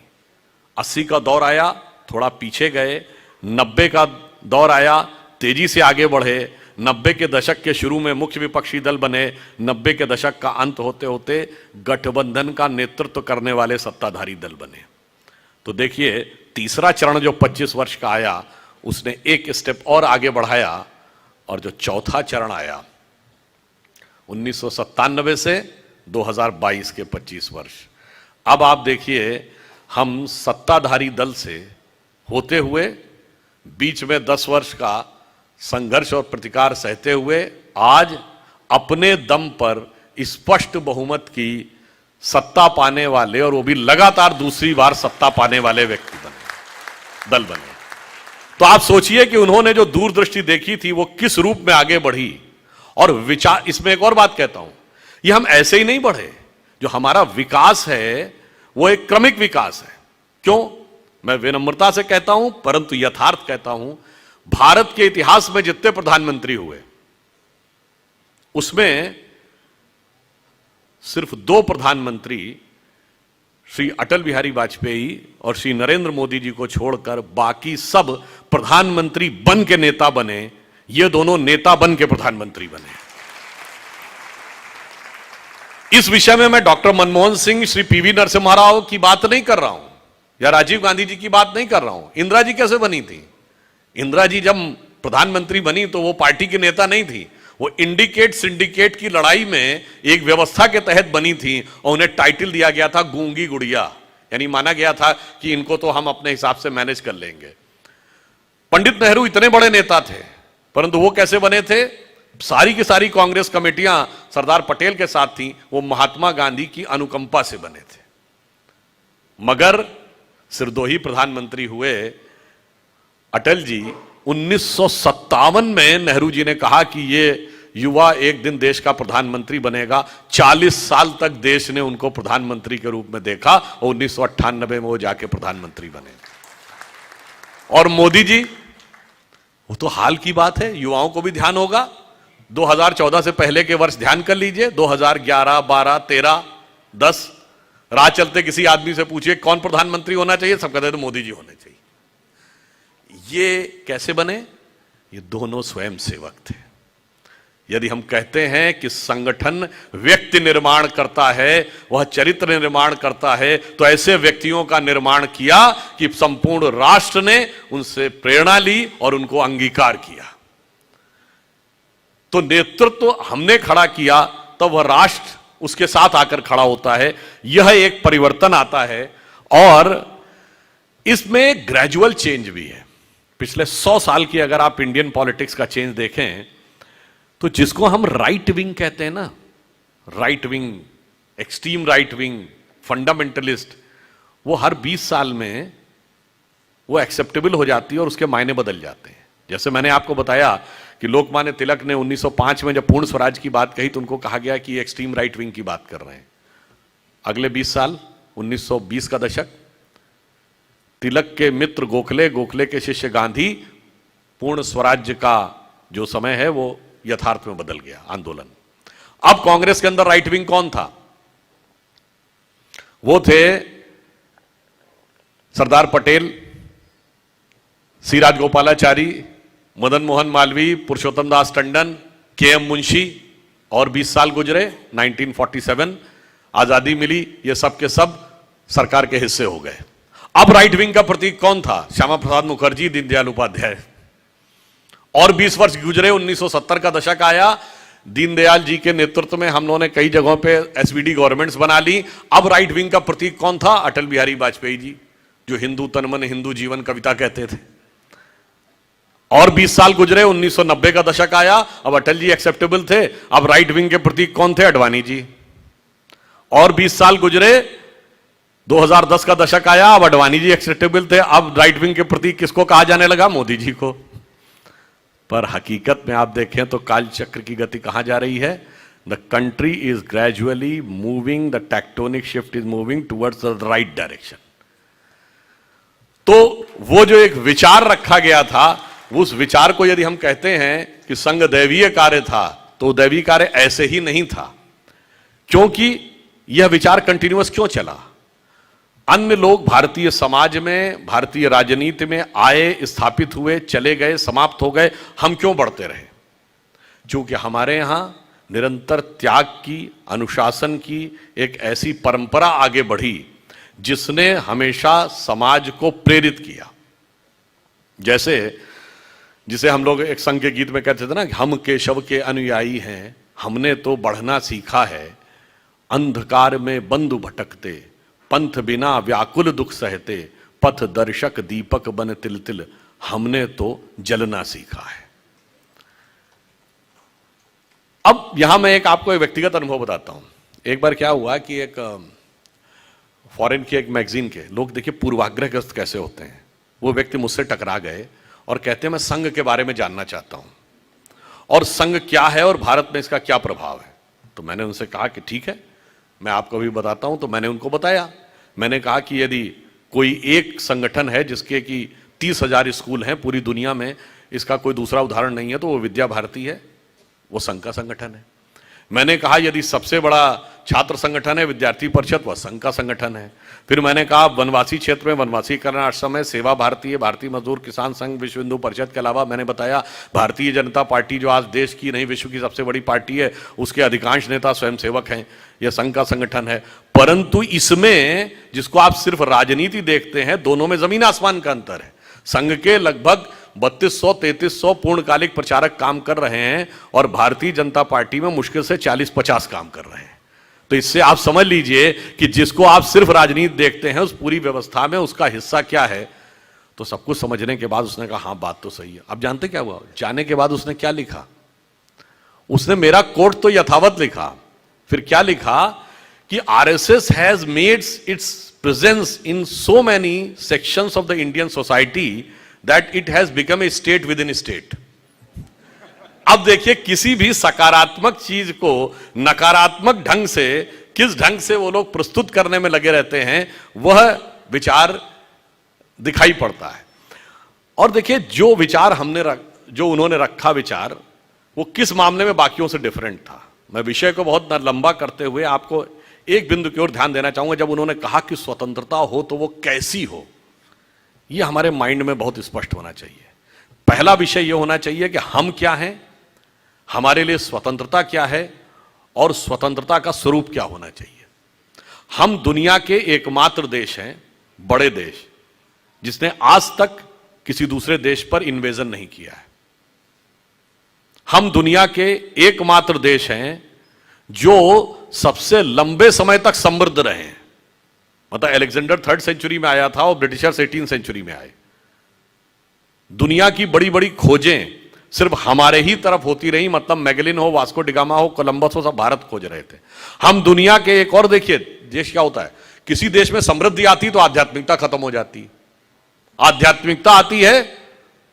80 का दौर आया, थोड़ा पीछे गए, 90 का दौर आया, तेजी से आगे बढ़े, 90 के दशक के शुरू में मुख्य विपक्षी दल बने, 90 के दशक का अंत होते होते गठबंधन का नेतृत्व करने वाले सत्ताधारी दल बने। तो देखिए, तीसरा चरण जो 25 वर्ष का आया उसने एक स्टेप और आगे बढ़ाया, और जो चौथा चरण आया 1997 से 2022 के 25 वर्ष। अब आप देखिए, हम सत्ताधारी दल से होते हुए बीच में 10 वर्ष का संघर्ष और प्रतिकार सहते हुए आज अपने दम पर स्पष्ट बहुमत की सत्ता पाने वाले, और वो भी लगातार दूसरी बार सत्ता पाने वाले व्यक्ति बने, दल बने। तो आप सोचिए कि उन्होंने जो दूरदृष्टि देखी थी वो किस रूप में आगे बढ़ी। और विचार, इसमें एक और बात कहता हूं, ये हम ऐसे ही नहीं बढ़े। जो हमारा विकास है वो एक क्रमिक विकास है। क्यों? मैं विनम्रता से कहता हूं परंतु यथार्थ कहता हूं। भारत के इतिहास में जितने प्रधानमंत्री हुए उसमें सिर्फ 2 प्रधानमंत्री, श्री अटल बिहारी वाजपेयी और श्री नरेंद्र मोदी जी को छोड़कर बाकी सब प्रधानमंत्री बन के नेता बने। ये दोनों नेता बन के प्रधानमंत्री बने। इस विषय में मैं डॉक्टर मनमोहन सिंह, श्री पीवी नरसिम्हा राव की बात नहीं कर रहा हूं या राजीव गांधी जी की बात नहीं कर रहा हूं। इंदिरा जी कैसे बनी थी? इंदिरा जी जब प्रधानमंत्री बनी तो वो पार्टी की नेता नहीं थी, वो इंडिकेट सिंडिकेट की लड़ाई में एक व्यवस्था के तहत बनी थी और उन्हें टाइटल दिया गया था गूंगी गुड़िया, यानी माना गया था कि इनको तो हम अपने हिसाब से मैनेज कर लेंगे। पंडित नेहरू इतने बड़े नेता थे परंतु वो कैसे बने थे? सारी की सारी कांग्रेस कमेटियां सरदार पटेल के साथ थी, वो महात्मा गांधी की अनुकंपा से बने थे। मगर सिर्फ 2 ही प्रधानमंत्री हुए। अटल जी 1957 में नेहरू जी ने कहा कि ये युवा एक दिन देश का प्रधानमंत्री बनेगा। 40 साल तक देश ने उनको प्रधानमंत्री के रूप में देखा और 1998 में वो जाके प्रधानमंत्री बने। और मोदी जी, वो तो हाल की बात है, युवाओं को भी ध्यान होगा। 2014 से पहले के वर्ष ध्यान कर लीजिए, 2011, 12, 13, 10, राह चलते किसी आदमी से पूछिए कौन प्रधानमंत्री होना चाहिए, सब कहते हैं तो मोदी जी होने चाहिए। ये कैसे बने? ये दोनों स्वयं सेवक थे। यदि हम कहते हैं कि संगठन व्यक्ति निर्माण करता है, वह चरित्र निर्माण करता है, तो ऐसे व्यक्तियों का निर्माण किया कि संपूर्ण राष्ट्र ने उनसे प्रेरणा ली और उनको अंगीकार किया। तो नेतृत्व हमने खड़ा किया तब वह राष्ट्र उसके साथ आकर खड़ा होता है। यह एक परिवर्तन आता है और इसमें ग्रेजुअल चेंज भी है। पिछले 100 साल की अगर आप इंडियन पॉलिटिक्स का चेंज देखें तो जिसको हम राइट विंग कहते हैं ना, right wing, extreme right wing, fundamentalist, वो हर 20 साल में वो एक्सेप्टेबल हो जाती है और उसके मायने बदल जाते हैं। जैसे मैंने आपको बताया कि लोकमान्य तिलक ने 1905 में जब पूर्ण स्वराज की बात कही तो उनको कहा गया कि एक्सट्रीम राइट विंग की बात कर रहे हैं। अगले 20 साल 1920 का दशक, तिलक के मित्र गोखले, गोखले के शिष्य गांधी पूर्ण स्वराज्य का जो समय है वो यथार्थ में बदल गया आंदोलन। अब कांग्रेस के अंदर राइट विंग कौन था? वो थे सरदार पटेल, सी राजगोपालाचारी, मदन मोहन मालवीय, पुरुषोत्तम दास टंडन, के.एम. मुंशी, और 20 साल गुजरे, 1947 आजादी मिली, ये सब के सब सरकार के हिस्से हो गए। अब राइट विंग का प्रतीक कौन था? श्यामा प्रसाद मुखर्जी, दीनदयाल उपाध्याय। और 20 वर्ष गुजरे, 1970 का दशक आया, दीनदयाल जी के नेतृत्व में हम लोगों ने कई जगहों पे एसवीडी गवर्नमेंट्स बना ली। अब राइट विंग का प्रतीक कौन था? अटल बिहारी वाजपेयी जी, जो हिंदू तन मन हिंदू जीवन कविता कहते थे। और 20 साल गुजरे, 1990 का दशक आया, अब अटल जी एक्सेप्टेबल थे, अब राइट विंग के प्रतीक कौन थे? अडवाणी जी। और 20 साल गुजरे, 2010 का दशक आया, अब अडवाणी जी एक्सेप्टेबल थे, अब राइट विंग के प्रतीक किसको कहा जाने लगा? मोदी जी को। पर हकीकत में आप देखें तो कालचक्र की गति कहां जा रही है? The country is gradually moving, the tectonic shift is moving towards the right direction. तो वो जो एक विचार रखा गया था, उस विचार को यदि हम कहते हैं कि संघ दैवीय कार्य था, तो दैवीय कार्य ऐसे ही नहीं था। क्योंकि यह विचार कंटिन्यूअस क्यों चला? अन्य लोग भारतीय समाज में, भारतीय राजनीति में आए, स्थापित हुए, चले गए, समाप्त हो गए, हम क्यों बढ़ते रहे? क्योंकि हमारे यहां निरंतर त्याग की, अनुशासन की एक ऐसी परंपरा आगे बढ़ी जिसने हमेशा समाज को प्रेरित किया। जैसे जिसे हम लोग एक संघ के गीत में कहते थे ना, हम केशव के अनुयायी हैं, हमने तो बढ़ना सीखा है, अंधकार में बंधु भटकते, पंथ बिना व्याकुल दुख सहते, पथ दर्शक दीपक बन तिल तिल, हमने तो जलना सीखा है। अब यहां मैं एक आपको एक व्यक्तिगत अनुभव बताता हूं। एक बार क्या हुआ कि एक फॉरेन की एक मैगजीन के लोग, देखिए पूर्वाग्रहग्रस्त कैसे होते हैं, वो व्यक्ति मुझसे टकरा गए और कहते हैं मैं संघ के बारे में जानना चाहता हूं और संघ क्या है और भारत में इसका क्या प्रभाव है। तो मैंने उनसे कहा कि ठीक है, मैं आपको भी बताता हूं। तो मैंने उनको बताया, मैंने कहा कि यदि कोई एक संगठन है जिसके कि 30,000 स्कूल हैं पूरी दुनिया में, इसका कोई दूसरा उदाहरण नहीं है, तो वो विद्या भारती है, वो संघ का संगठन है। मैंने कहा यदि सबसे बड़ा छात्र संगठन है विद्यार्थी परिषद, वह संघ का संगठन है। फिर मैंने कहा वनवासी क्षेत्र में वनवासी कल्याण आश्रम है, सेवा भारती है, भारतीय मजदूर किसान संघ, विश्व हिंदू परिषद के अलावा मैंने बताया भारतीय जनता पार्टी जो आज देश की नहीं विश्व की सबसे बड़ी पार्टी है, उसके अधिकांश नेता स्वयंसेवक हैं, यह संघ का संगठन है। परंतु इसमें जिसको आप सिर्फ राजनीति देखते हैं, दोनों में जमीन आसमान का अंतर है। संघ के लगभग 3200-3300 पूर्णकालिक प्रचारक काम कर रहे हैं और भारतीय जनता पार्टी में मुश्किल से 40-50 काम कर रहे हैं। तो इससे आप समझ लीजिए कि जिसको आप सिर्फ राजनीति देखते हैं, उस पूरी व्यवस्था में उसका हिस्सा क्या है। तो सब कुछ समझने के बाद उसने कहा हाँ बात तो सही है। अब जानते क्या हुआ? जाने के बाद उसने क्या लिखा? उसने मेरा कोट तो यथावत लिखा, फिर क्या लिखा कि RSS has made it's presence in so many sections of the Indian society that it has become a state with in state. अब देखिए, किसी भी सकारात्मक चीज को नकारात्मक ढंग से, किस ढंग से वो लोग प्रस्तुत करने में लगे रहते हैं, वह विचार दिखाई पड़ता है। और देखिए, जो विचार जो उन्होंने रखा विचार, वो किस मामले में बाकियों से डिफरेंट था। मैं विषय को बहुत लंबा करते हुए आपको एक बिंदु की ओर ध्यान देना चाहूंगा। जब उन्होंने कहा कि स्वतंत्रता हो तो वो कैसी हो, यह हमारे माइंड में बहुत स्पष्ट होना चाहिए। पहला विषय यह होना चाहिए कि हम क्या हैं, हमारे लिए स्वतंत्रता क्या है और स्वतंत्रता का स्वरूप क्या होना चाहिए। हम दुनिया के एकमात्र देश हैं, बड़े देश, जिसने आज तक किसी दूसरे देश पर इन्वेजन नहीं किया है। हम दुनिया के एकमात्र देश हैं जो सबसे लंबे समय तक समृद्ध रहे हैं। मतलब अलेक्जेंडर 3rd सेंचुरी में आया था और ब्रिटिशर्स 18th सेंचुरी में आए। दुनिया की बड़ी बड़ी खोजें सिर्फ हमारे ही तरफ होती रही। मतलब मैगलिन हो, वास्को डिगामा हो, कोलंबस हो, सब भारत खोज रहे थे। हम दुनिया के एक और देखिए देश क्या होता है, किसी देश में समृद्धि आती तो आध्यात्मिकता खत्म हो जाती, आध्यात्मिकता आती है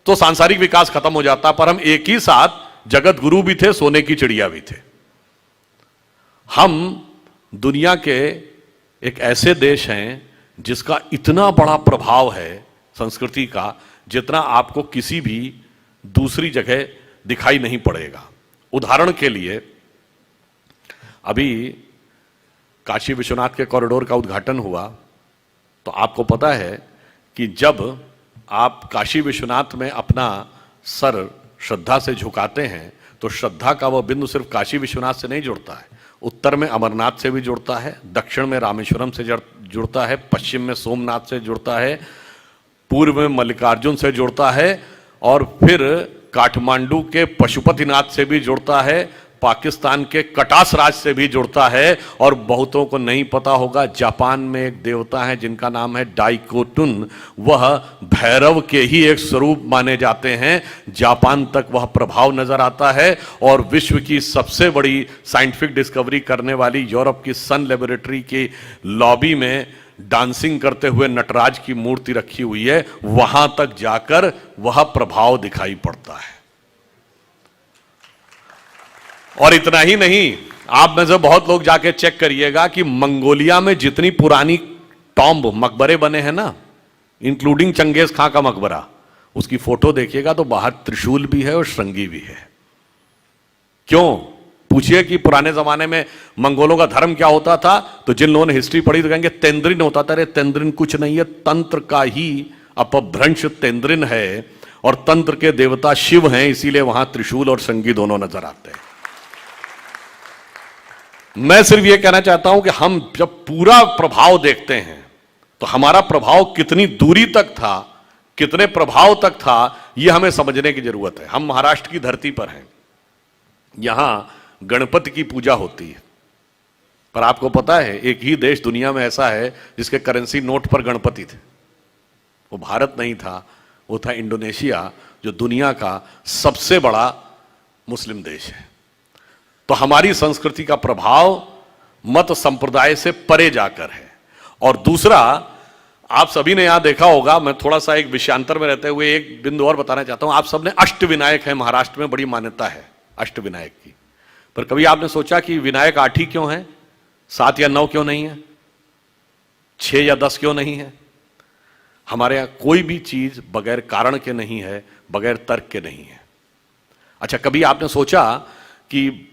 तो सांसारिक विकास खत्म हो जाता। पर हम एक ही साथ जगत गुरु भी थे, सोने की चिड़िया भी थे। हम दुनिया के एक ऐसे देश हैं जिसका इतना बड़ा प्रभाव है संस्कृति का, जितना आपको किसी भी दूसरी जगह दिखाई नहीं पड़ेगा। उदाहरण के लिए अभी काशी विश्वनाथ के कॉरिडोर का उद्घाटन हुआ, तो आपको पता है कि जब आप काशी विश्वनाथ में अपना सर श्रद्धा से झुकाते हैं तो श्रद्धा का वह बिंदु सिर्फ काशी विश्वनाथ से नहीं जुड़ता है, उत्तर में अमरनाथ से भी जुड़ता है, दक्षिण में रामेश्वरम से जुड़ता है, पश्चिम में सोमनाथ से जुड़ता है, पूर्व में मल्लिकार्जुन से जुड़ता है, और फिर काठमांडू के पशुपतिनाथ से भी जुड़ता है, पाकिस्तान के कटास राज से भी जुड़ता है, और बहुतों को नहीं पता होगा जापान में एक देवता है जिनका नाम है डाइकोटुन, वह भैरव के ही एक स्वरूप माने जाते हैं। जापान तक वह प्रभाव नजर आता है, और विश्व की सबसे बड़ी साइंटिफिक डिस्कवरी करने वाली यूरोप की सन लेबोरेटरी की लॉबी में डांसिंग करते हुए नटराज की मूर्ति रखी हुई है, वहां तक जाकर वह प्रभाव दिखाई पड़ता है। और इतना ही नहीं, आप में से बहुत लोग जाके चेक करिएगा कि मंगोलिया में जितनी पुरानी टॉम्ब मकबरे बने हैं ना, इंक्लूडिंग चंगेज खां का मकबरा, उसकी फोटो देखिएगा तो बाहर त्रिशूल भी है और श्रृंगी भी है। क्यों? पूछिए कि पुराने जमाने में मंगोलों का धर्म क्या होता था, तो जिन लोगों ने हिस्ट्री पढ़ी तो कहेंगे तेंद्रिन होता था। अरे तेंद्रिन कुछ नहीं है, तंत्र का ही अपभ्रंश तेंद्रिन है, और तंत्र के देवता शिव हैं, इसीलिए वहां त्रिशूल और श्रृंगी दोनों नजर आते हैं। मैं सिर्फ यह कहना चाहता हूं कि हम जब पूरा प्रभाव देखते हैं तो हमारा प्रभाव कितनी दूरी तक था, कितने प्रभाव तक था, यह हमें समझने की जरूरत है। हम महाराष्ट्र की धरती पर हैं, यहां गणपति की पूजा होती है, पर आपको पता है एक ही देश दुनिया में ऐसा है जिसके करेंसी नोट पर गणपति थे। वो भारत नहीं था, वो था इंडोनेशिया, जो दुनिया का सबसे बड़ा मुस्लिम देश है। तो हमारी संस्कृति का प्रभाव मत संप्रदाय से परे जाकर है। और दूसरा, आप सभी ने यहां देखा होगा, मैं थोड़ा सा एक विषयांतर में रहते हुए एक बिंदु और बताना चाहता हूं। आप सबने अष्टविनायक है, महाराष्ट्र में बड़ी मान्यता है अष्टविनायक की, पर कभी आपने सोचा कि विनायक 8 ही क्यों है, 7 या 9 क्यों नहीं है, 6 या 10 क्यों नहीं है? हमारे यहां कोई भी चीज बगैर कारण के नहीं है, बगैर तर्क के नहीं है। अच्छा, कभी आपने सोचा कि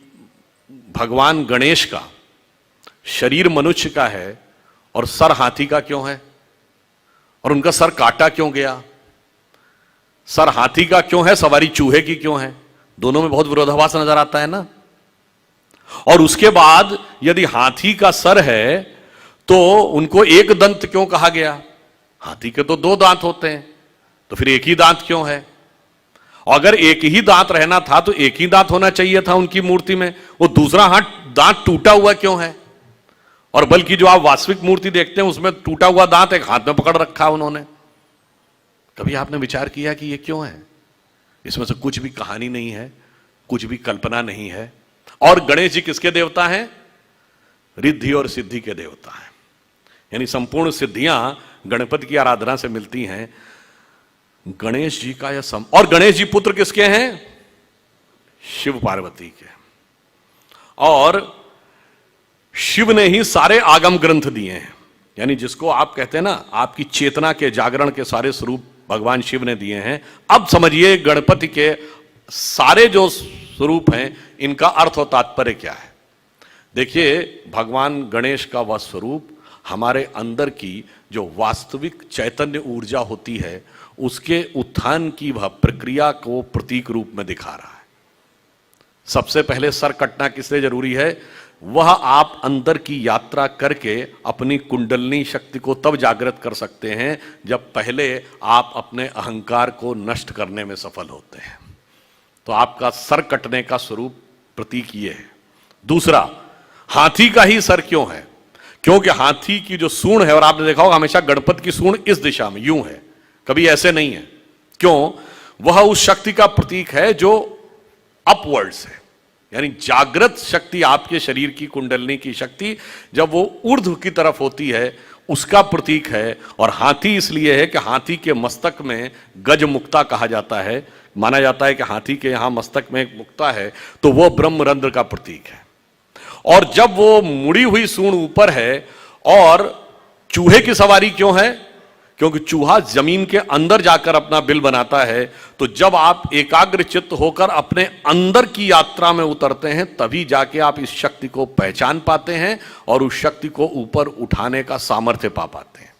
भगवान गणेश का शरीर मनुष्य का है और सर हाथी का क्यों है, और उनका सर काटा क्यों गया? सर हाथी का क्यों है, सवारी चूहे की क्यों है? दोनों में बहुत विरोधाभास नजर आता है ना। और उसके बाद यदि हाथी का सर है तो उनको एक दंत क्यों कहा गया? हाथी के तो 2 दांत होते हैं, तो फिर एक ही दांत क्यों है? और अगर एक ही दांत रहना था तो एक ही दांत होना चाहिए था उनकी मूर्ति में, वो दूसरा दांत टूटा हुआ क्यों है? और बल्कि जो आप वास्तविक मूर्ति देखते हैं उसमें टूटा हुआ दांत एक हाथ में पकड़ रखा उन्होंने। कभी आपने विचार किया कि ये क्यों है? इसमें से कुछ भी कहानी नहीं है, कुछ भी कल्पना नहीं है। और गणेश जी किसके देवता हैं? रिद्धि और सिद्धि के देवता हैं, यानी संपूर्ण सिद्धियां गणपति की आराधना से मिलती हैं। गणेश जी का यह और गणेश जी पुत्र किसके हैं? शिव पार्वती के। और शिव ने ही सारे आगम ग्रंथ दिए हैं, यानी जिसको आप कहते हैं ना, आपकी चेतना के जागरण के सारे स्वरूप भगवान शिव ने दिए हैं। अब समझिए गणपति के सारे जो स्वरूप हैं इनका अर्थ और तात्पर्य क्या है। देखिए, भगवान गणेश का वह स्वरूप हमारे अंदर की जो वास्तविक चैतन्य ऊर्जा होती है उसके उत्थान की वह प्रक्रिया को प्रतीक रूप में दिखा रहा है। सबसे पहले सर कटना किस लिए जरूरी है? वह आप अंदर की यात्रा करके अपनी कुंडलनी शक्ति को तब जागृत कर सकते हैं जब पहले आप अपने अहंकार को नष्ट करने में सफल होते हैं। तो आपका सर कटने का स्वरूप प्रतीक ये है। दूसरा, हाथी का ही सर क्यों है? क्योंकि हाथी की जो सूंड है, और आपने देखा होगा हमेशा गणपति की सूंड इस दिशा में यूं है, कभी ऐसे नहीं है। क्यों? वह उस शक्ति का प्रतीक है जो अपवर्ड्स है, यानी जागृत शक्ति, आपके शरीर की कुंडलनी की शक्ति जब वो ऊर्ध्व की तरफ होती है उसका प्रतीक है। और हाथी इसलिए है कि हाथी के मस्तक में गज मुक्ता कहा जाता है, माना जाता है कि हाथी के यहां मस्तक में एक मुक्ता है, तो वो ब्रह्मरंध्र का प्रतीक है। और जब वो मुड़ी हुई सूंड ऊपर है, और चूहे की सवारी क्यों है? क्योंकि चूहा जमीन के अंदर जाकर अपना बिल बनाता है। तो जब आप एकाग्रचित्त होकर अपने अंदर की यात्रा में उतरते हैं, तभी जाके आप इस शक्ति को पहचान पाते हैं और उस शक्ति को ऊपर उठाने का सामर्थ्य पा पाते हैं।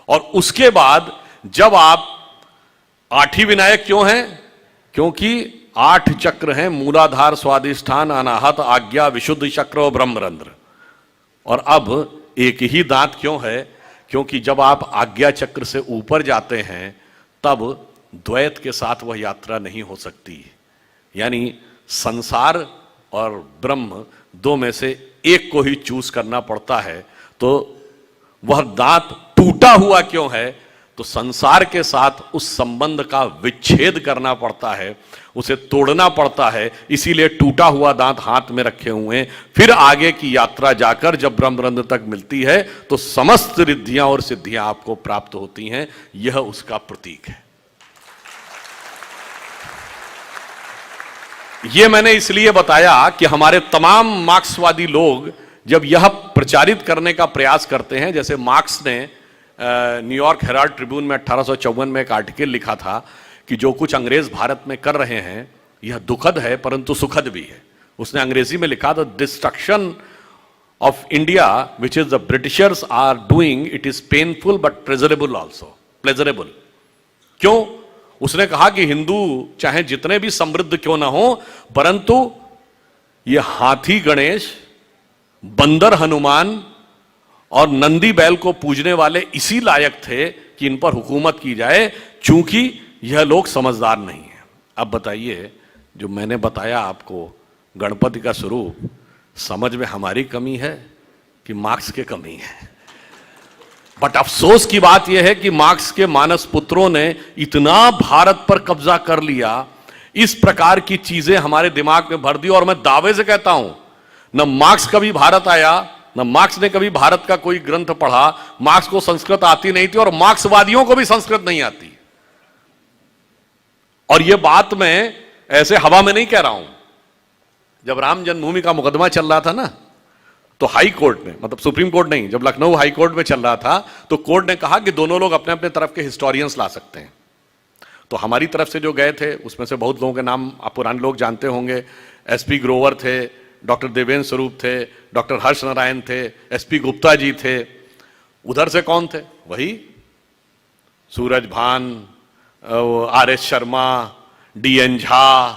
और उसके बाद जब आप आठी विनायक क्यों हैं? क्योंकि 8 चक्र हैं, मूलाधार, स्वादिष्ठान, अनाहत, आज्ञा, विशुद्ध चक्र और ब्रह्मरंध्र। और अब एक ही दांत क्यों है? क्योंकि जब आप आज्ञा चक्र से ऊपर जाते हैं तब द्वैत के साथ वह यात्रा नहीं हो सकती। यानी संसार और ब्रह्म दो में से एक को ही चूज करना पड़ता है। तो वह दांत टूटा हुआ क्यों है? तो संसार के साथ उस संबंध का विच्छेद करना पड़ता है, उसे तोड़ना पड़ता है। इसीलिए टूटा हुआ दांत हाथ में रखे हुए हैं। फिर आगे की यात्रा जाकर जब ब्रह्मरंध्र तक मिलती है तो समस्त रिद्धियां और सिद्धियां आपको प्राप्त होती हैं। यह उसका प्रतीक है। यह मैंने इसलिए बताया कि हमारे तमाम मार्क्सवादी लोग जब यह प्रचारित करने का प्रयास करते हैं, जैसे मार्क्स ने न्यूयॉर्क हेराल्ड ट्रिब्यून में 1854 में एक आर्टिकल लिखा था कि जो कुछ अंग्रेज भारत में कर रहे हैं यह दुखद है परंतु सुखद भी है। उसने अंग्रेजी में लिखा, the destruction of India which is the Britishers are doing, it is painful but pleasurable also. Pleasurable क्यों? उसने कहा कि हिंदू चाहे जितने भी समृद्ध क्यों ना हो, परंतु यह हाथी गणेश, बंदर हनुमान और नंदी बैल को पूजने वाले इसी लायक थे कि इन पर हुकूमत की जाए, चूंकि यह लोग समझदार नहीं है। अब बताइए, जो मैंने बताया आपको गणपति का स्वरूप, समझ में हमारी कमी है कि मार्क्स की कमी है? बट अफसोस की बात यह है कि मार्क्स के मानस पुत्रों ने इतना भारत पर कब्जा कर लिया, इस प्रकार की चीजें हमारे दिमाग में भर दी। और मैं दावे से कहता हूं, न मार्क्स कभी भारत आया, न मार्क्स ने कभी भारत का कोई ग्रंथ पढ़ा। मार्क्स को संस्कृत आती नहीं थी और मार्क्सवादियों को भी संस्कृत नहीं आती। और यह बात मैं ऐसे हवा में नहीं कह रहा हूं। जब राम जन्मभूमि का मुकदमा चल रहा था ना, तो हाई कोर्ट ने, मतलब सुप्रीम कोर्ट नहीं, जब लखनऊ हाई कोर्ट में चल रहा था तो कोर्ट ने कहा कि दोनों लोग अपने अपने तरफ के हिस्टोरियंस ला सकते हैं। तो हमारी तरफ से जो गए थे उसमें से बहुत लोगों के नाम आप पुराने लोग जानते होंगे। एसपी ग्रोवर थे, डॉक्टर देवेंद्र स्वरूप थे, डॉक्टर हर्ष नारायण थे, एसपी गुप्ता जी थे। उधर से कौन थे? वही सूरज भान, आर.एस. शर्मा, डी.एन. झा,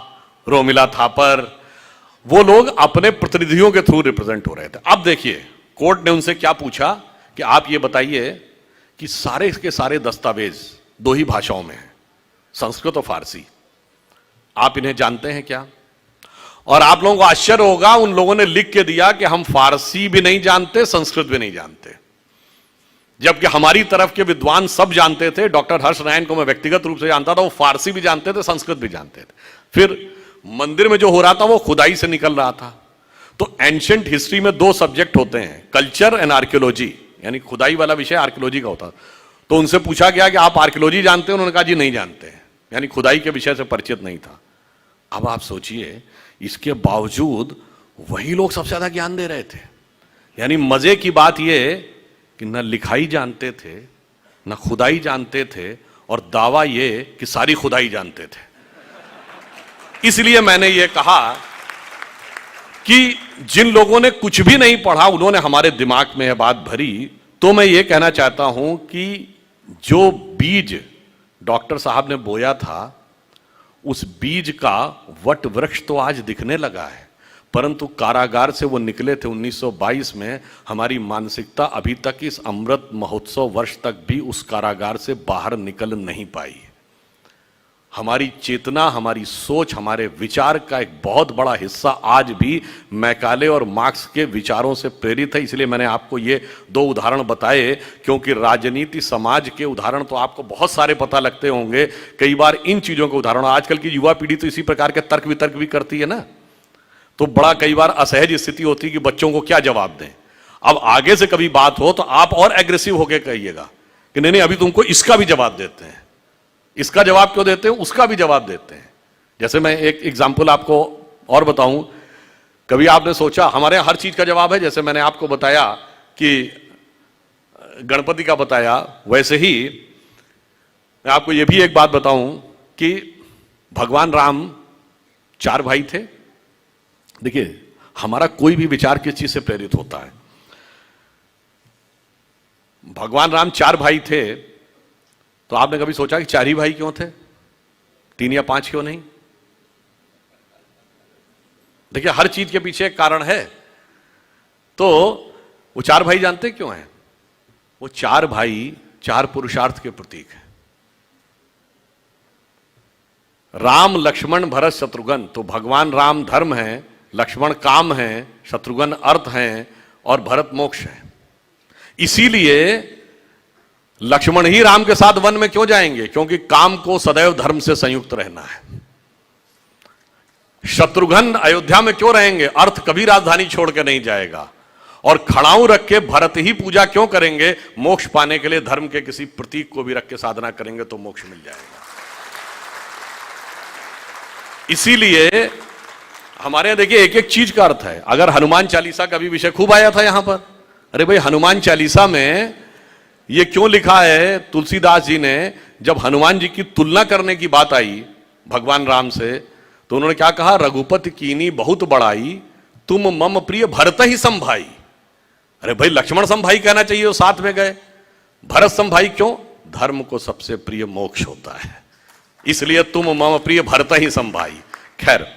रोमिला थापर, वो लोग अपने प्रतिनिधियों के थ्रू रिप्रेजेंट हो रहे थे। अब देखिए, कोर्ट ने उनसे क्या पूछा कि आप ये बताइए कि सारे के सारे दस्तावेज 2 ही भाषाओं में हैं, संस्कृत और फारसी। आप इन्हें जानते हैं क्या? और आप लोगों को आश्चर्य होगा, उन लोगों ने लिख के दिया कि हम फारसी भी नहीं जानते, संस्कृत भी नहीं जानते। जबकि हमारी तरफ के विद्वान सब जानते थे। डॉक्टर हर्ष नारायण को मैं व्यक्तिगत रूप से जानता था, वो फारसी भी जानते थे, संस्कृत भी जानते थे। फिर मंदिर में जो हो रहा था वो खुदाई से निकल रहा था। तो एंशिएंट हिस्ट्री में 2 सब्जेक्ट होते हैं, कल्चर एंड आर्कियोलॉजी, यानी खुदाई वाला विषय आर्कियोलॉजी का होता। तो उनसे पूछा गया कि आप आर्कियोलॉजी जानते हैं? उन्होंने कहा जी नहीं जानते, यानी खुदाई के विषय से परिचित नहीं था। अब आप सोचिए, इसके बावजूद वही लोग सबसे ज्यादा ज्ञान दे रहे थे। यानी मजे की बात यह कि न लिखाई जानते थे, न खुदाई जानते थे, और दावा यह कि सारी खुदाई जानते थे। इसलिए मैंने यह कहा कि जिन लोगों ने कुछ भी नहीं पढ़ा, उन्होंने हमारे दिमाग में यह बात भरी। तो मैं यह कहना चाहता हूं कि जो बीज डॉक्टर साहब ने बोया था, उस बीज का वट वृक्ष तो आज दिखने लगा है, परंतु कारागार से वो निकले थे 1922 में। हमारी मानसिकता अभी तक इस अमृत महोत्सव वर्ष तक भी उस कारागार से बाहर निकल नहीं पाई। हमारी चेतना, हमारी सोच, हमारे विचार का एक बहुत बड़ा हिस्सा आज भी मैकाले और मार्क्स के विचारों से प्रेरित है। इसलिए मैंने आपको ये 2 उदाहरण बताए, क्योंकि राजनीति समाज के उदाहरण तो आपको बहुत सारे पता लगते होंगे। कई बार इन चीजों के उदाहरण, आजकल की युवा पीढ़ी तो इसी प्रकार के तर्क वितर्क भी करती है ना, तो बड़ा कई बार असहज स्थिति होती है कि बच्चों को क्या जवाब दें। अब आगे से कभी बात हो तो आप और एग्रेसिव होकर कहिएगा कि नहीं नहीं, अभी तुमको इसका भी जवाब देते हैं। इसका जवाब क्यों देते हैं? उसका भी जवाब देते हैं। जैसे मैं एक एग्जाम्पल आपको और बताऊं, कभी आपने सोचा, हमारे यहां हर चीज का जवाब है। जैसे मैंने आपको बताया कि गणपति का बताया, वैसे ही मैं आपको यह भी एक बात बताऊं कि भगवान राम 4 भाई थे। देखिए, हमारा कोई भी विचार किस चीज से प्रेरित होता है। भगवान राम 4 भाई थे, तो आपने कभी सोचा कि 4 ही भाई क्यों थे, 3 या 5 क्यों नहीं? देखिए, हर चीज के पीछे एक कारण है। तो वो 4 भाई जानते क्यों हैं? वो 4 भाई 4 पुरुषार्थ के प्रतीक हैं। राम, लक्ष्मण, भरत, शत्रुघ्न। तो भगवान राम धर्म है, लक्ष्मण काम है, शत्रुघ्न अर्थ हैं और भरत मोक्ष है। इसीलिए लक्ष्मण ही राम के साथ वन में क्यों जाएंगे? क्योंकि काम को सदैव धर्म से संयुक्त रहना है। शत्रुघ्न अयोध्या में क्यों रहेंगे? अर्थ कभी राजधानी छोड़ के नहीं जाएगा। और खड़ाऊ रख के भरत ही पूजा क्यों करेंगे? मोक्ष पाने के लिए धर्म के किसी प्रतीक को भी रख के साधना करेंगे तो मोक्ष मिल जाएगा। इसीलिए हमारे यहां देखिए, एक एक चीज का अर्थ है। अगर हनुमान चालीसा का भी विषय खूब आया था यहां पर। अरे भाई, हनुमान चालीसा में ये क्यों लिखा है? तुलसीदास जी ने जब हनुमान जी की तुलना करने की बात आई भगवान राम से, तो उन्होंने क्या कहा? रघुपति कीनी बहुत बड़ाई, तुम मम प्रिय भरत ही संभाई। अरे भाई, लक्ष्मण संभाई कहना चाहिए, वो साथ में गए। भरत संभाई क्यों? धर्म को सबसे प्रिय मोक्ष होता है, इसलिए तुम मम प्रिय भरत ही संभाई। खैर,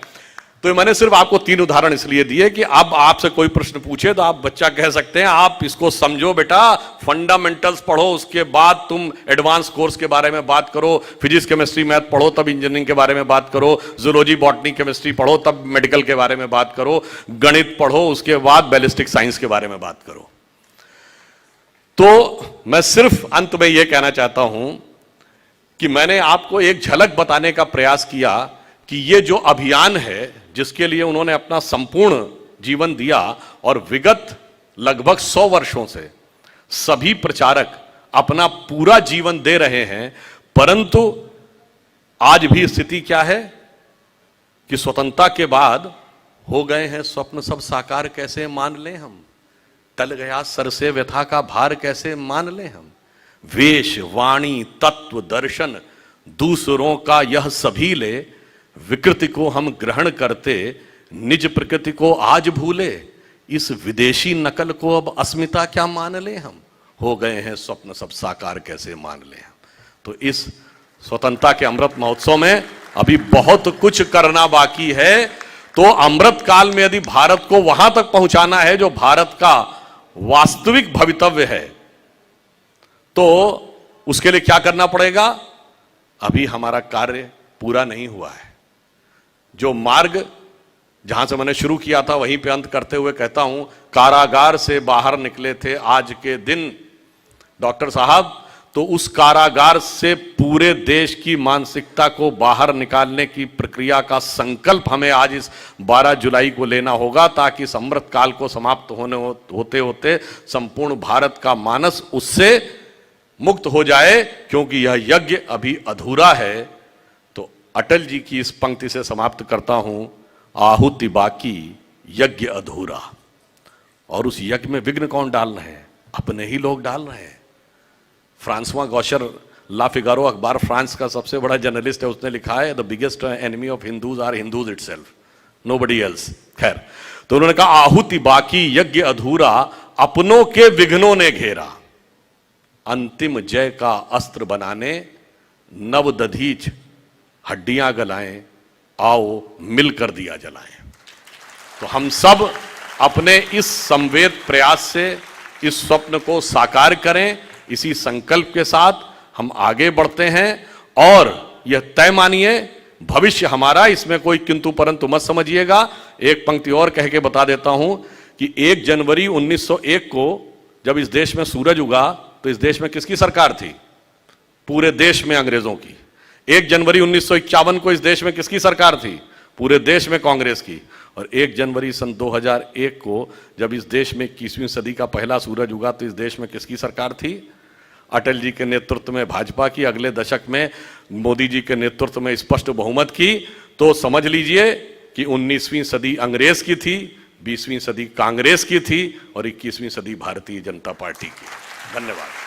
तो मैंने सिर्फ आपको 3 उदाहरण इसलिए दिए कि अब आपसे कोई प्रश्न पूछे तो आप बच्चा कह सकते हैं, आप इसको समझो बेटा, फंडामेंटल्स पढ़ो, उसके बाद तुम एडवांस कोर्स के बारे में बात करो, फिजिक्स, केमिस्ट्री, मैथ पढ़ो, तब इंजीनियरिंग के बारे में बात करो, जूलॉजी, बॉटनी, केमिस्ट्री पढ़ो, तब मेडिकल के बारे में बात करो, गणित पढ़ो, उसके बाद बैलिस्टिक साइंस के बारे में बात करो। तो मैं सिर्फ अंत में यह कहना चाहता हूं कि मैंने आपको एक झलक बताने का प्रयास किया कि ये जो अभियान है, जिसके लिए उन्होंने अपना संपूर्ण जीवन दिया, और विगत लगभग 100 वर्षों से सभी प्रचारक अपना पूरा जीवन दे रहे हैं, परंतु आज भी स्थिति क्या है कि स्वतंत्रता के बाद हो गए हैं स्वप्न सब साकार, कैसे मान लें हम? टल गया सर से व्यथा का भार, कैसे मान लें हम? वेश, वाणी, तत्व, दर्शन दूसरों का यह सभी ले, विकृति को हम ग्रहण करते, निज प्रकृति को आज भूले, इस विदेशी नकल को अब अस्मिता क्या मान ले हम? हो गए हैं स्वप्न सब साकार, कैसे मान ले हम? तो इस स्वतंत्रता के अमृत महोत्सव में अभी बहुत कुछ करना बाकी है। तो अमृत काल में यदि भारत को वहां तक पहुंचाना है जो भारत का वास्तविक भवितव्य है, तो उसके लिए क्या करना पड़ेगा? अभी हमारा कार्य पूरा नहीं हुआ है। जो मार्ग जहां से मैंने शुरू किया था वहीं पे अंत करते हुए कहता हूं, कारागार से बाहर निकले थे आज के दिन डॉक्टर साहब, तो उस कारागार से पूरे देश की मानसिकता को बाहर निकालने की प्रक्रिया का संकल्प हमें आज इस 12 जुलाई को लेना होगा, ताकि इस अमृत काल को समाप्त होते होते संपूर्ण भारत का मानस उससे मुक्त हो जाए, क्योंकि यह यज्ञ अभी अधूरा है। तो अटल जी की इस पंक्ति से समाप्त करता हूं, आहुति बाकी यज्ञ अधूरा। और उस यज्ञ में विघ्न कौन डाल रहे हैं? अपने ही लोग डाल रहे हैं। फ्रांसवा गौशर, ला फिगारो अखबार फ्रांस का सबसे बड़ा जर्नलिस्ट है, उसने लिखा है, the biggest enemy of Hindus are Hindus itself, nobody else. खैर, तो उन्होंने कहा आहुति बाकी यज्ञ अधूरा, अपनों के विघ्नों ने घेरा, अंतिम जय का अस्त्र बनाने नव दधीच हड्डियां गलाएं, आओ मिलकर दिया जलाएं। तो हम सब अपने इस संवेद प्रयास से इस स्वप्न को साकार करें। इसी संकल्प के साथ हम आगे बढ़ते हैं और यह तय मानिए, भविष्य हमारा, इसमें कोई किंतु परंतु मत समझिएगा। एक पंक्ति और कह के बता देता हूं कि 1 जनवरी 1901 को जब इस देश में सूरज उगा, तो इस देश में किसकी सरकार थी? पूरे देश में अंग्रेजों की। 1 जनवरी 1951 को इस देश में किसकी सरकार थी? पूरे देश में कांग्रेस की। और 1 जनवरी सन 2001 को जब इस देश में 21वीं सदी का पहला सूरज उगा, तो इस देश में किसकी सरकार थी? अटल जी के नेतृत्व में भाजपा की। अगले दशक में मोदी जी के नेतृत्व में स्पष्ट बहुमत की। तो समझ लीजिए कि 19वीं सदी अंग्रेज की थी, 20वीं सदी कांग्रेस की थी और 21वीं सदी भारतीय जनता पार्टी की। धन्यवाद।